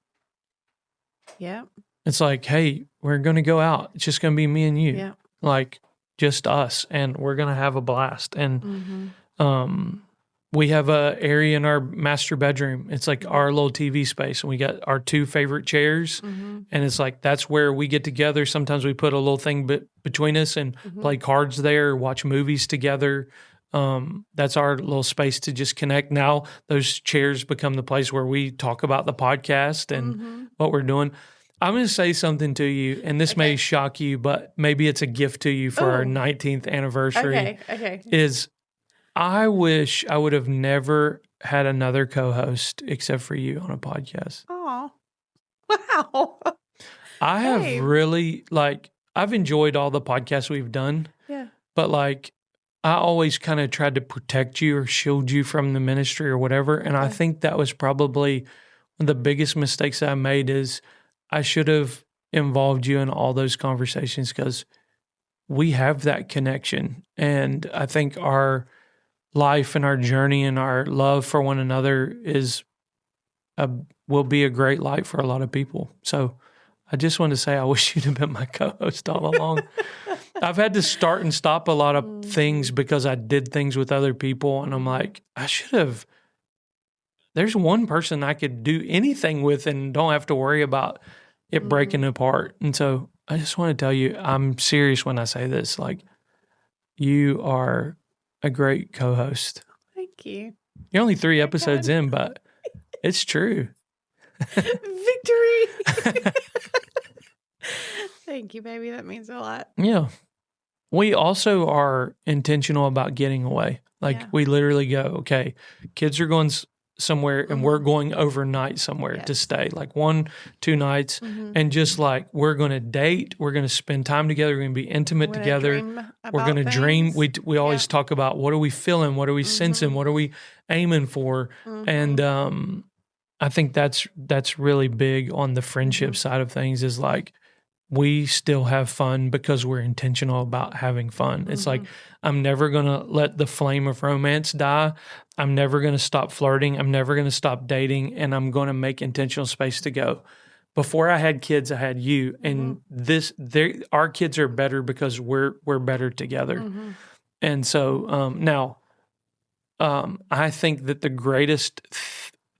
Yeah. It's like, hey, we're going to go out. It's just going to be me and you. Yeah. Like just us, and we're going to have a blast. And Mhm. we have a area in our master bedroom. It's like our little TV space, and we got our two favorite chairs. Mhm. And it's like that's where we get together. Sometimes we put a little thing between us and play cards there, watch movies together. That's our little space to just connect. Now those chairs become the place where we talk about the podcast and what we're doing. I'm going to say something to you, and this may shock you, but maybe it's a gift to you for our 19th anniversary. Okay. Is I wish I would have never had another co-host except for you on a podcast. Oh. Wow. I have Hey. really, I've enjoyed all the podcasts we've done, Yeah. but I always kind of tried to protect you or shield you from the ministry or whatever. And I think that was probably one of the biggest mistakes I made is I should have involved you in all those conversations because we have that connection. And I think our life and our journey and our love for one another will be a great light for a lot of people. So I just want to say I wish you'd have been my co-host all along. I've had to start and stop a lot of things because I did things with other people, and I'm like, I should have. There's one person I could do anything with and don't have to worry about it breaking apart. And so I just want to tell you, I'm serious when I say this. Like, you are a great co-host. Thank you. You're only 3 episodes in, but it's true. Victory. Thank you, baby. That means a lot. Yeah. We also are intentional about getting away. Like we literally go, okay, kids are going somewhere and we're going overnight somewhere to stay, like 1-2 nights. And just like, we're going to date, we're going to spend time together, we're going to be intimate together. We're going to dream. We always talk about what are we feeling? What are we sensing? What are we aiming for? And I think that's really big on the friendship side of things is like, we still have fun because we're intentional about having fun. It's like, I'm never going to let the flame of romance die. I'm never going to stop flirting. I'm never going to stop dating. And I'm going to make intentional space to go. Before I had kids, I had you. And our kids are better because we're better together. And so now, I think that the greatest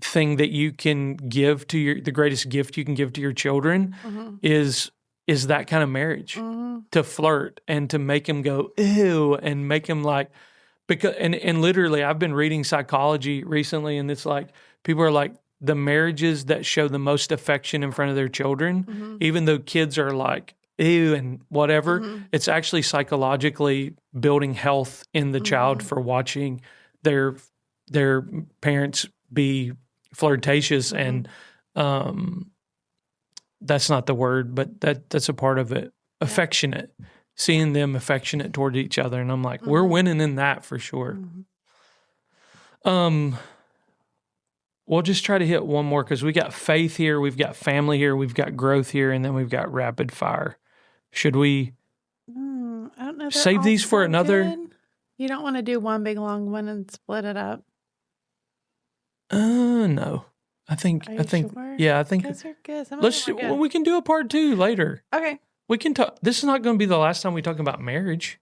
thing that you can give to the greatest gift you can give to your children is that kind of marriage, to flirt and to make them go, ew, and make them like, because, and literally I've been reading psychology recently, and it's like, people are like, the marriages that show the most affection in front of their children, even though kids are like, ew, and whatever, it's actually psychologically building health in the child for watching their parents be flirtatious and, that's not the word, but that's a part of it. Affectionate, seeing them affectionate toward each other. And I'm like, we're winning in that for sure. We'll just try to hit one more because we got faith here, we've got family here, we've got growth here, and then we've got rapid fire. Should we I don't know. save these for another? Good. You don't want to do one big long one and split it up? No. I think, Sure? yeah, I think Those are good. we can do a part 2 later. Okay. We can talk. This is not going to be the last time we talk about marriage.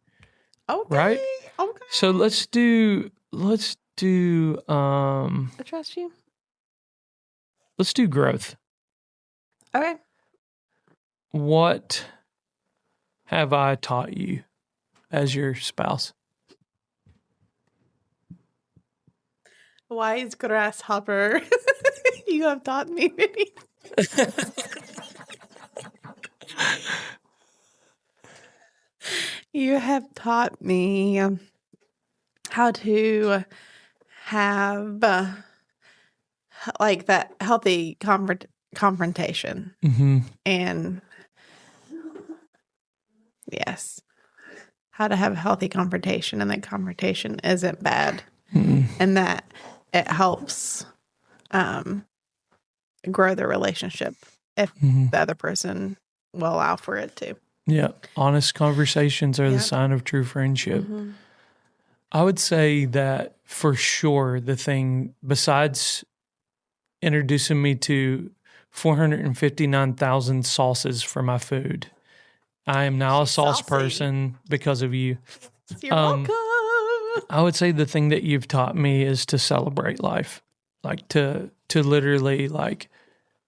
Okay. Right? Okay. So let's do let's do I trust you. let's do growth. Okay. What have I taught you as your spouse? Wise grasshopper. You have taught me many. You have taught me how to have like that healthy confrontation. Mm-hmm. And yes, how to have a healthy confrontation, and that confrontation isn't bad, and that it helps grow the relationship if the other person will allow for it to. Yeah. Honest conversations are the Yep. sign of true friendship. I would say that for sure the thing, besides introducing me to 459,000 sauces for my food, I am now a sauce saucy. person because of you. You're welcome. I would say the thing that you've taught me is to celebrate life, like to literally like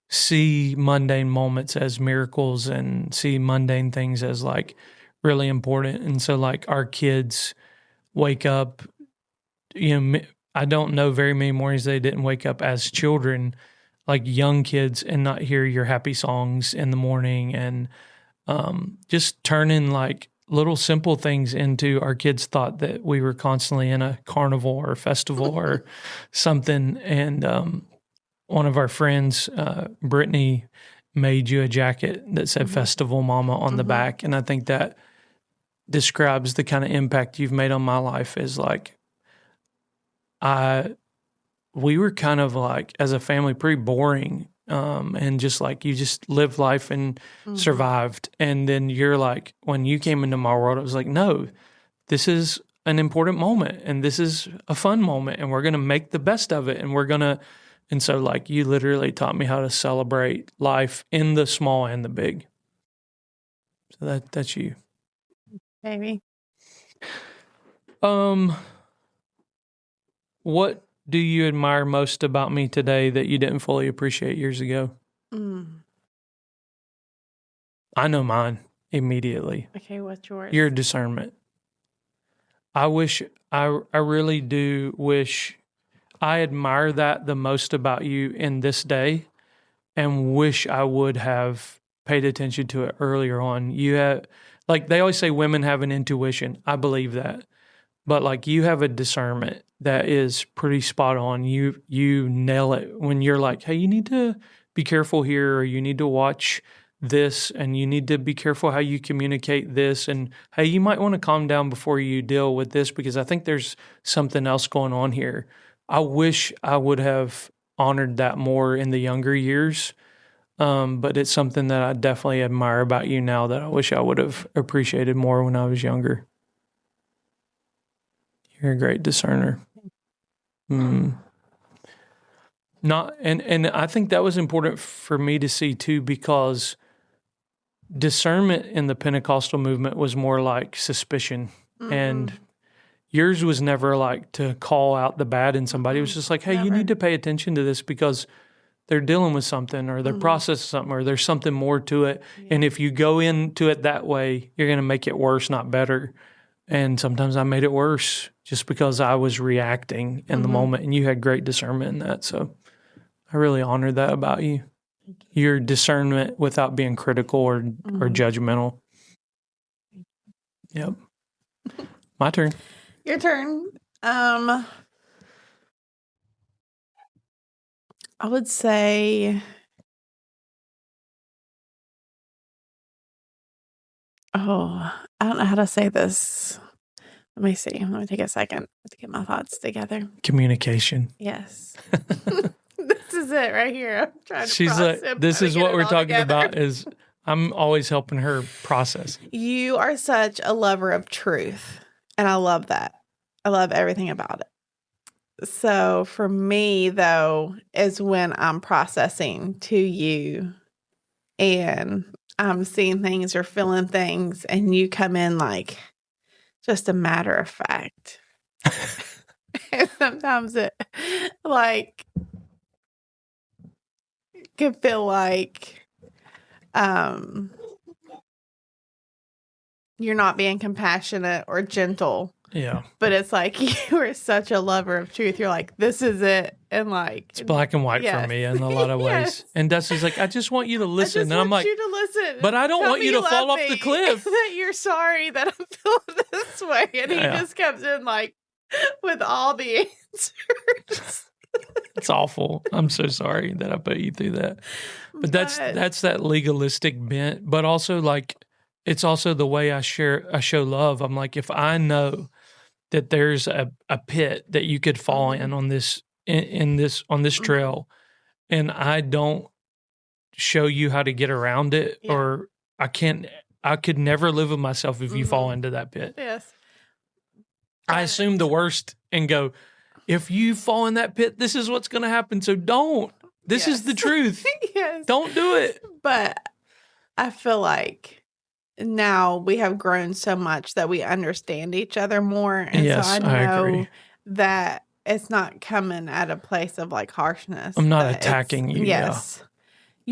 see mundane moments as miracles and see mundane things as like really important. And so like our kids wake up, I don't know very many mornings they didn't wake up as children, like young kids, and not hear your happy songs in the morning, and just turning like little simple things into our kids thought that we were constantly in a carnival or festival or something. And one of our friends, Brittany, made you a jacket that said Festival Mama on the back. And I think that describes the kind of impact you've made on my life. Is like, we were kind of like, as a family, pretty boring. And just like, you just lived life and survived. And then you're like, when you came into my world, it was like, no, this is an important moment and this is a fun moment and we're going to make the best of it. And so like, you literally taught me how to celebrate life in the small and the big. So that's you. Maybe. What do you admire most about me today that you didn't fully appreciate years ago? I know mine immediately. Okay, what's yours? Your discernment. I really do wish, I admire that the most about you in this day, and wish I would have paid attention to it earlier on. You have, like they always say women have an intuition. I believe that. But like you have a discernment that is pretty spot on. You nail it when you're like, hey, you need to be careful here, or you need to watch this, and you need to be careful how you communicate this, and hey, you might want to calm down before you deal with this because I think there's something else going on here. I wish I would have honored that more in the younger years, but it's something that I definitely admire about you now that I wish I would have appreciated more when I was younger. You're a great discerner. Not and I think that was important for me to see too, because discernment in the Pentecostal movement was more like suspicion, and yours was never like to call out the bad in somebody. It was just like, hey, you need to pay attention to this because they're dealing with something, or they're processing something, or there's something more to it. Yeah. And if you go into it that way, you're going to make it worse, not better. And sometimes I made it worse just because I was reacting in the moment, and you had great discernment in that. So I really honored that about you. Your discernment without being critical or judgmental. Yep. My turn. Your turn. I would say, I don't know how to say this. Let me see. Let me take a second to get my thoughts together. Communication. Yes. This is it right here. I'm trying to She's process like, this is what we're talking about, is I'm always helping her process. You are such a lover of truth, and I love that. I love everything about it. So for me, though, is when I'm processing to you and I'm seeing things or feeling things, and you come in like just a matter of fact. And sometimes it like can feel like you're not being compassionate or gentle. Yeah. But it's like you are such a lover of truth. You're like, this is it. And like it's black and white for me in a lot of ways. Yes. And Dusty's like, I just want you to listen. And I'm like, you to listen. but I don't Tell want me you to fall off love the me, cliff. that you're sorry that I'm feeling this way. And he just comes in like with all the answers. It's awful. I'm so sorry that I put you through that. But that's that legalistic bent. But also like it's also the way I show love. I'm like, if I know that there's a pit that you could fall in on this on this trail, and I don't show you how to get around it, or I could never live with myself if you fall into that pit. Yes. I assume the worst and go, if you fall in that pit, this is what's going to happen. So don't. This is the truth. Yes. Don't do it. But I feel like now we have grown so much that we understand each other more. And yes, so I know agree. that it's not coming at a place of like harshness. I'm not attacking you. Yes. Yeah.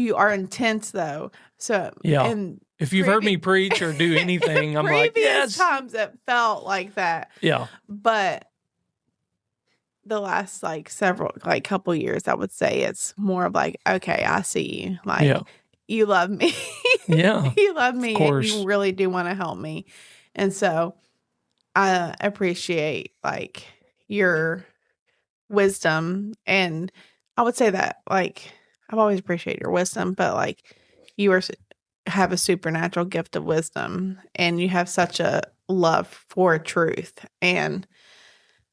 You are intense though. So and if you've heard me preach or do anything, I'm like, yes. Times it felt like that. Yeah. But the last like couple years, I would say it's more of like, okay, I see you. Like you love me. Yeah. You love me and you really do want to help me. And so I appreciate like your wisdom. And I would say that like I've always appreciated your wisdom, but like you have a supernatural gift of wisdom and you have such a love for truth, and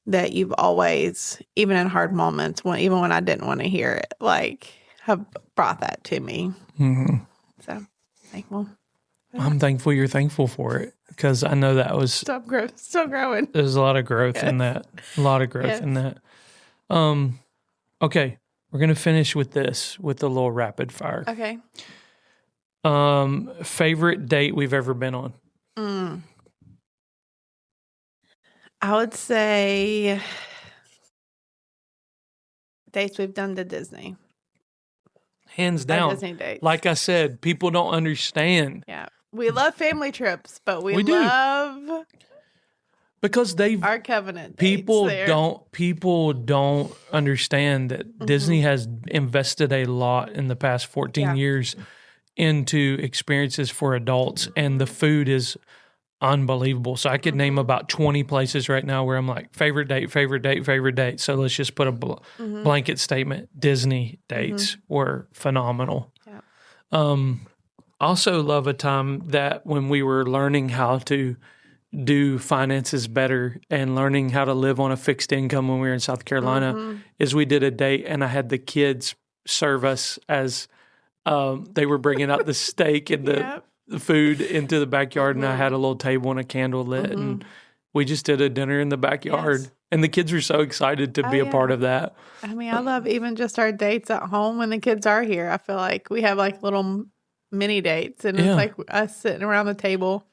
that you've always, even in hard moments, even when I didn't want to hear it, like have brought that to me. Mm-hmm. So thankful. I'm thankful you're thankful for it, because I know that was still growing. There's a lot of growth in that. A lot of growth in that. Okay, we're gonna finish with this with a little rapid fire. Okay. Favorite date we've ever been on? I would say dates we've done to Disney. Hands down. Disney dates. Like I said, people don't understand. Yeah. We love family trips, but we love because our covenant people don't understand that Disney has invested a lot in the past 14 years into experiences for adults, and the food is unbelievable. So I could name about 20 places right now where I'm like, favorite date. So let's just put a blanket statement. Disney dates were phenomenal. Yeah. Also love a time that when we were learning how to do finances better and learning how to live on a fixed income when we were in South Carolina, is we did a date and I had the kids serve us as they were bringing out the steak and the food into the backyard, and I had a little table and a candle lit, and we just did a dinner in the backyard, and the kids were so excited to be a part of that. I mean, I love even just our dates at home when the kids are here. I feel like we have like little mini dates, and it's like us sitting around the table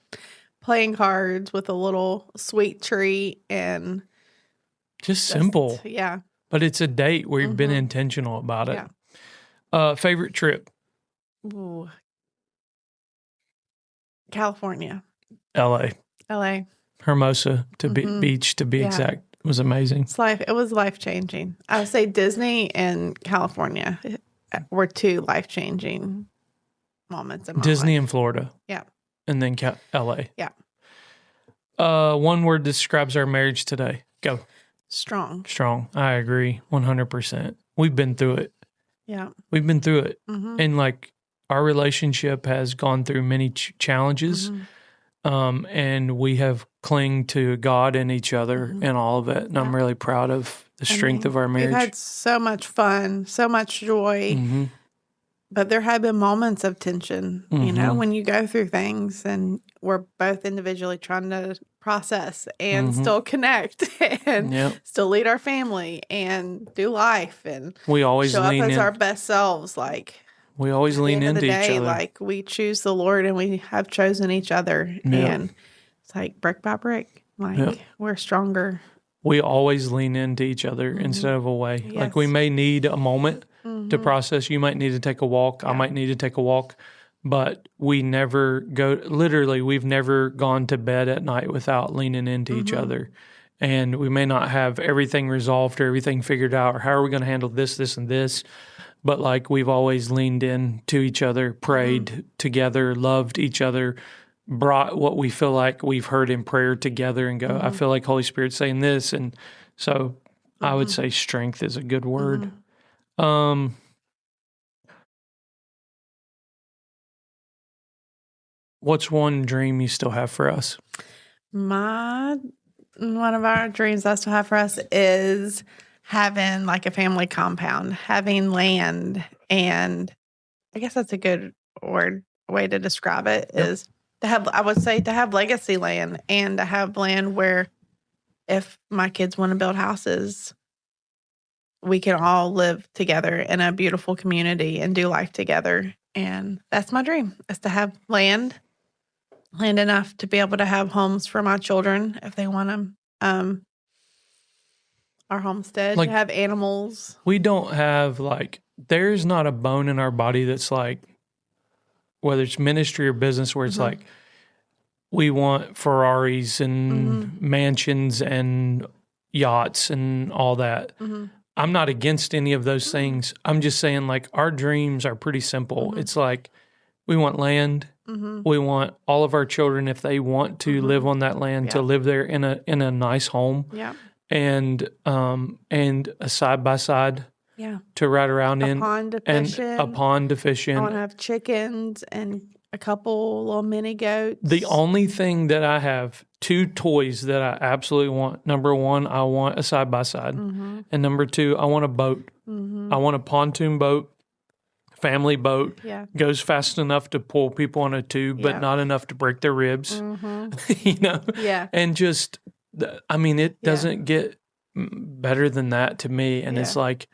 playing cards with a little sweet treat and just simple. Yeah. But it's a date where you've been intentional about it. Yeah. Favorite trip? Ooh. California. LA. Hermosa to beach to be exact. It was amazing. It was life-changing. I would say Disney and California were two life-changing moments in my Disney life. and Florida. Yeah. And then LA. Yeah. One word describes our marriage today. Go. Strong. I agree 100%. We've been through it. Yeah. We've been through it. And like our relationship has gone through many challenges. And we have clinged to God and each other and all of it. And I'm really proud of the strength of our marriage. We've had so much fun, so much joy. But there have been moments of tension, you know, when you go through things, and we're both individually trying to process and still connect and still lead our family and do life and we always show up lean as in. our best selves. Like we always lean into each other. Like we choose the Lord and we have chosen each other, and it's like brick by brick, like we're stronger. we always lean into each other instead of away. Yes. Like we may need a moment to process. You might need to take a walk. I might need to take a walk. But we never we've never gone to bed at night without leaning into each other. And we may not have everything resolved or everything figured out or how are we going to handle this, this, and this. But like we've always leaned in to each other, prayed together, loved each other, brought what we feel like we've heard in prayer together and go, I feel like Holy Spirit's saying this. And so I would say strength is a good word. What's one dream you still have for us? One of our dreams I still have for us is having like a family compound, having land, and I guess that's a good way to describe it is to have, I would say, to have legacy land and to have land where if my kids want to build houses, we can all live together in a beautiful community and do life together. And that's my dream, is to have land enough to be able to have homes for my children if they want them. Our homestead, Like, to have animals. We don't have there's not a bone in our body that's like, whether it's ministry or business, where it's like, we want Ferraris and mansions and yachts and all that. I'm not against any of those things. I'm just saying, like, our dreams are pretty simple. It's like, we want land. We want all of our children, if they want to live on that land, to live there in a nice home. Yeah. And a side by side. Yeah. To ride around in. Pond to and fish in. a pond to fish in. I want to have chickens and a couple little mini goats. The only thing that I have, 2 toys that I absolutely want. Number 1, I want a side by side. And number 2, I want a boat. I want a pontoon boat. Family boat, goes fast enough to pull people on a tube, but not enough to break their ribs, you know? Yeah. And just, I mean, it doesn't get better than that to me. And it's like,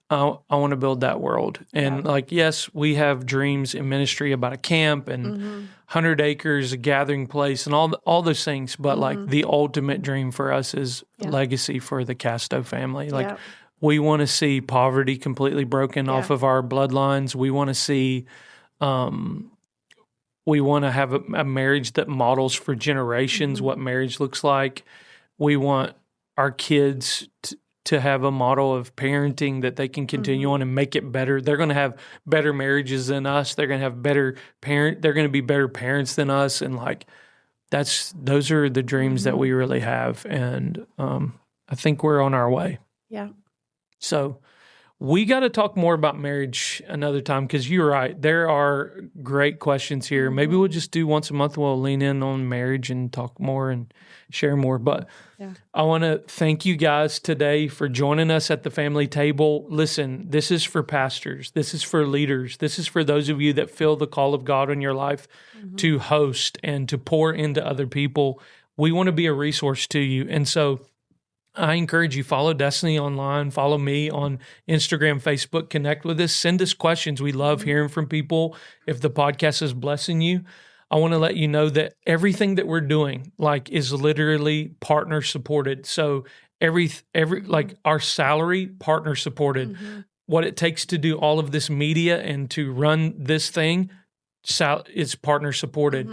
I want to build that world. And like, yes, we have dreams in ministry about a camp and 100 acres, a gathering place, and all those things. But like the ultimate dream for us is legacy for the Casto family. Like, we want to see poverty completely broken off of our bloodlines. We want to see, we want to have a marriage that models for generations what marriage looks like. We want our kids to have a model of parenting that they can continue on and make it better. They're going to have better marriages than us. They're going to have they're going to be better parents than us. And like, those are the dreams that we really have. And I think we're on our way. Yeah. So we got to talk more about marriage another time, because you're right. There are great questions here. Maybe we'll just do once a month. We'll lean in on marriage and talk more and share more. But I want to thank you guys today for joining us at the family table. Listen, this is for pastors. This is for leaders. This is for those of you that feel the call of God in your life to host and to pour into other people. We want to be a resource to you. And so I encourage you, follow Destiny online, follow me on Instagram, Facebook, connect with us, send us questions. We love hearing from people. If the podcast is blessing you, I want to let you know that everything that we're doing, like, is literally partner supported. So every like, our salary, partner supported. What it takes to do all of this media and to run this thing, it's partner supported.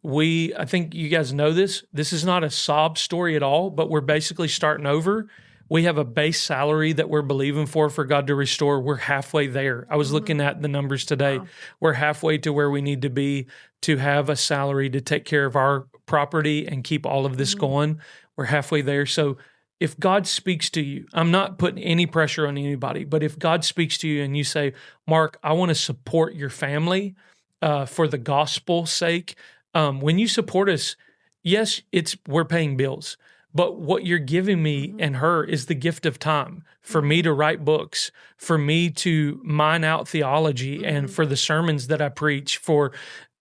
I think you guys know this. This is not a sob story at all, but we're basically starting over. We have a base salary that we're believing for God to restore. We're halfway there. I was looking at the numbers today. Wow. We're halfway to where we need to be to have a salary to take care of our property and keep all of this going. We're halfway there. So if God speaks to you, I'm not putting any pressure on anybody, but if God speaks to you and you say, Mark, I want to support your family for the gospel's sake, when you support us, yes, we're paying bills, but what you're giving me and her is the gift of time for me to write books, for me to mine out theology, and for the sermons that I preach, for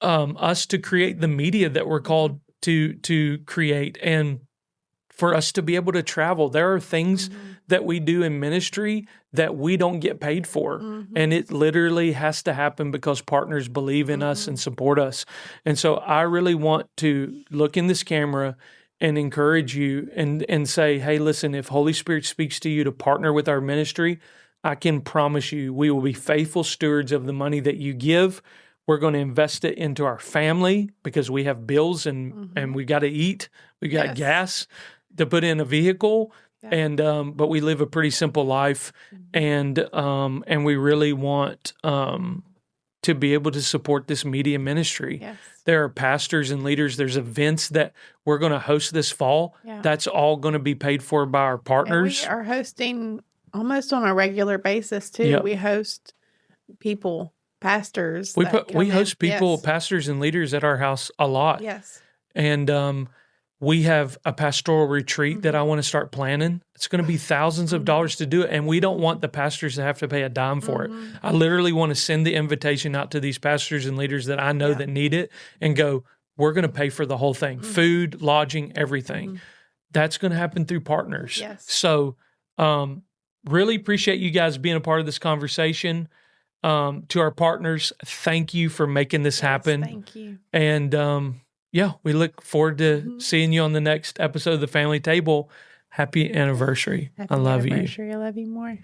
us to create the media that we're called to create, and for us to be able to travel. There are things that we do in ministry that we don't get paid for. And it literally has to happen because partners believe in us and support us. And so I really want to look in this camera and encourage you and say, hey, listen, if Holy Spirit speaks to you to partner with our ministry, I can promise you we will be faithful stewards of the money that you give. We're going to invest it into our family because we have bills and we got to eat. We got gas to put in a vehicle. Yeah. And but we live a pretty simple life, and we really want to be able to support this media ministry. Yes. There are pastors and leaders. There's events that we're going to host this fall. Yeah. That's all going to be paid for by our partners. And we are hosting almost on a regular basis too. Yep. We host people, pastors. We host people, pastors and leaders at our house a lot. Yes. And we have a pastoral retreat that I want to start planning. It's going to be thousands of dollars to do it, and we don't want the pastors to have to pay a dime for it. I literally want to send the invitation out to these pastors and leaders that I know that need it and go, we're going to pay for the whole thing, food, lodging, everything. That's going to happen through partners. Yes. So really appreciate you guys being a part of this conversation. To our partners, thank you for making this happen. Thank you. And yeah, we look forward to seeing you on the next episode of The Family Table. Happy anniversary. I love you. I love you more.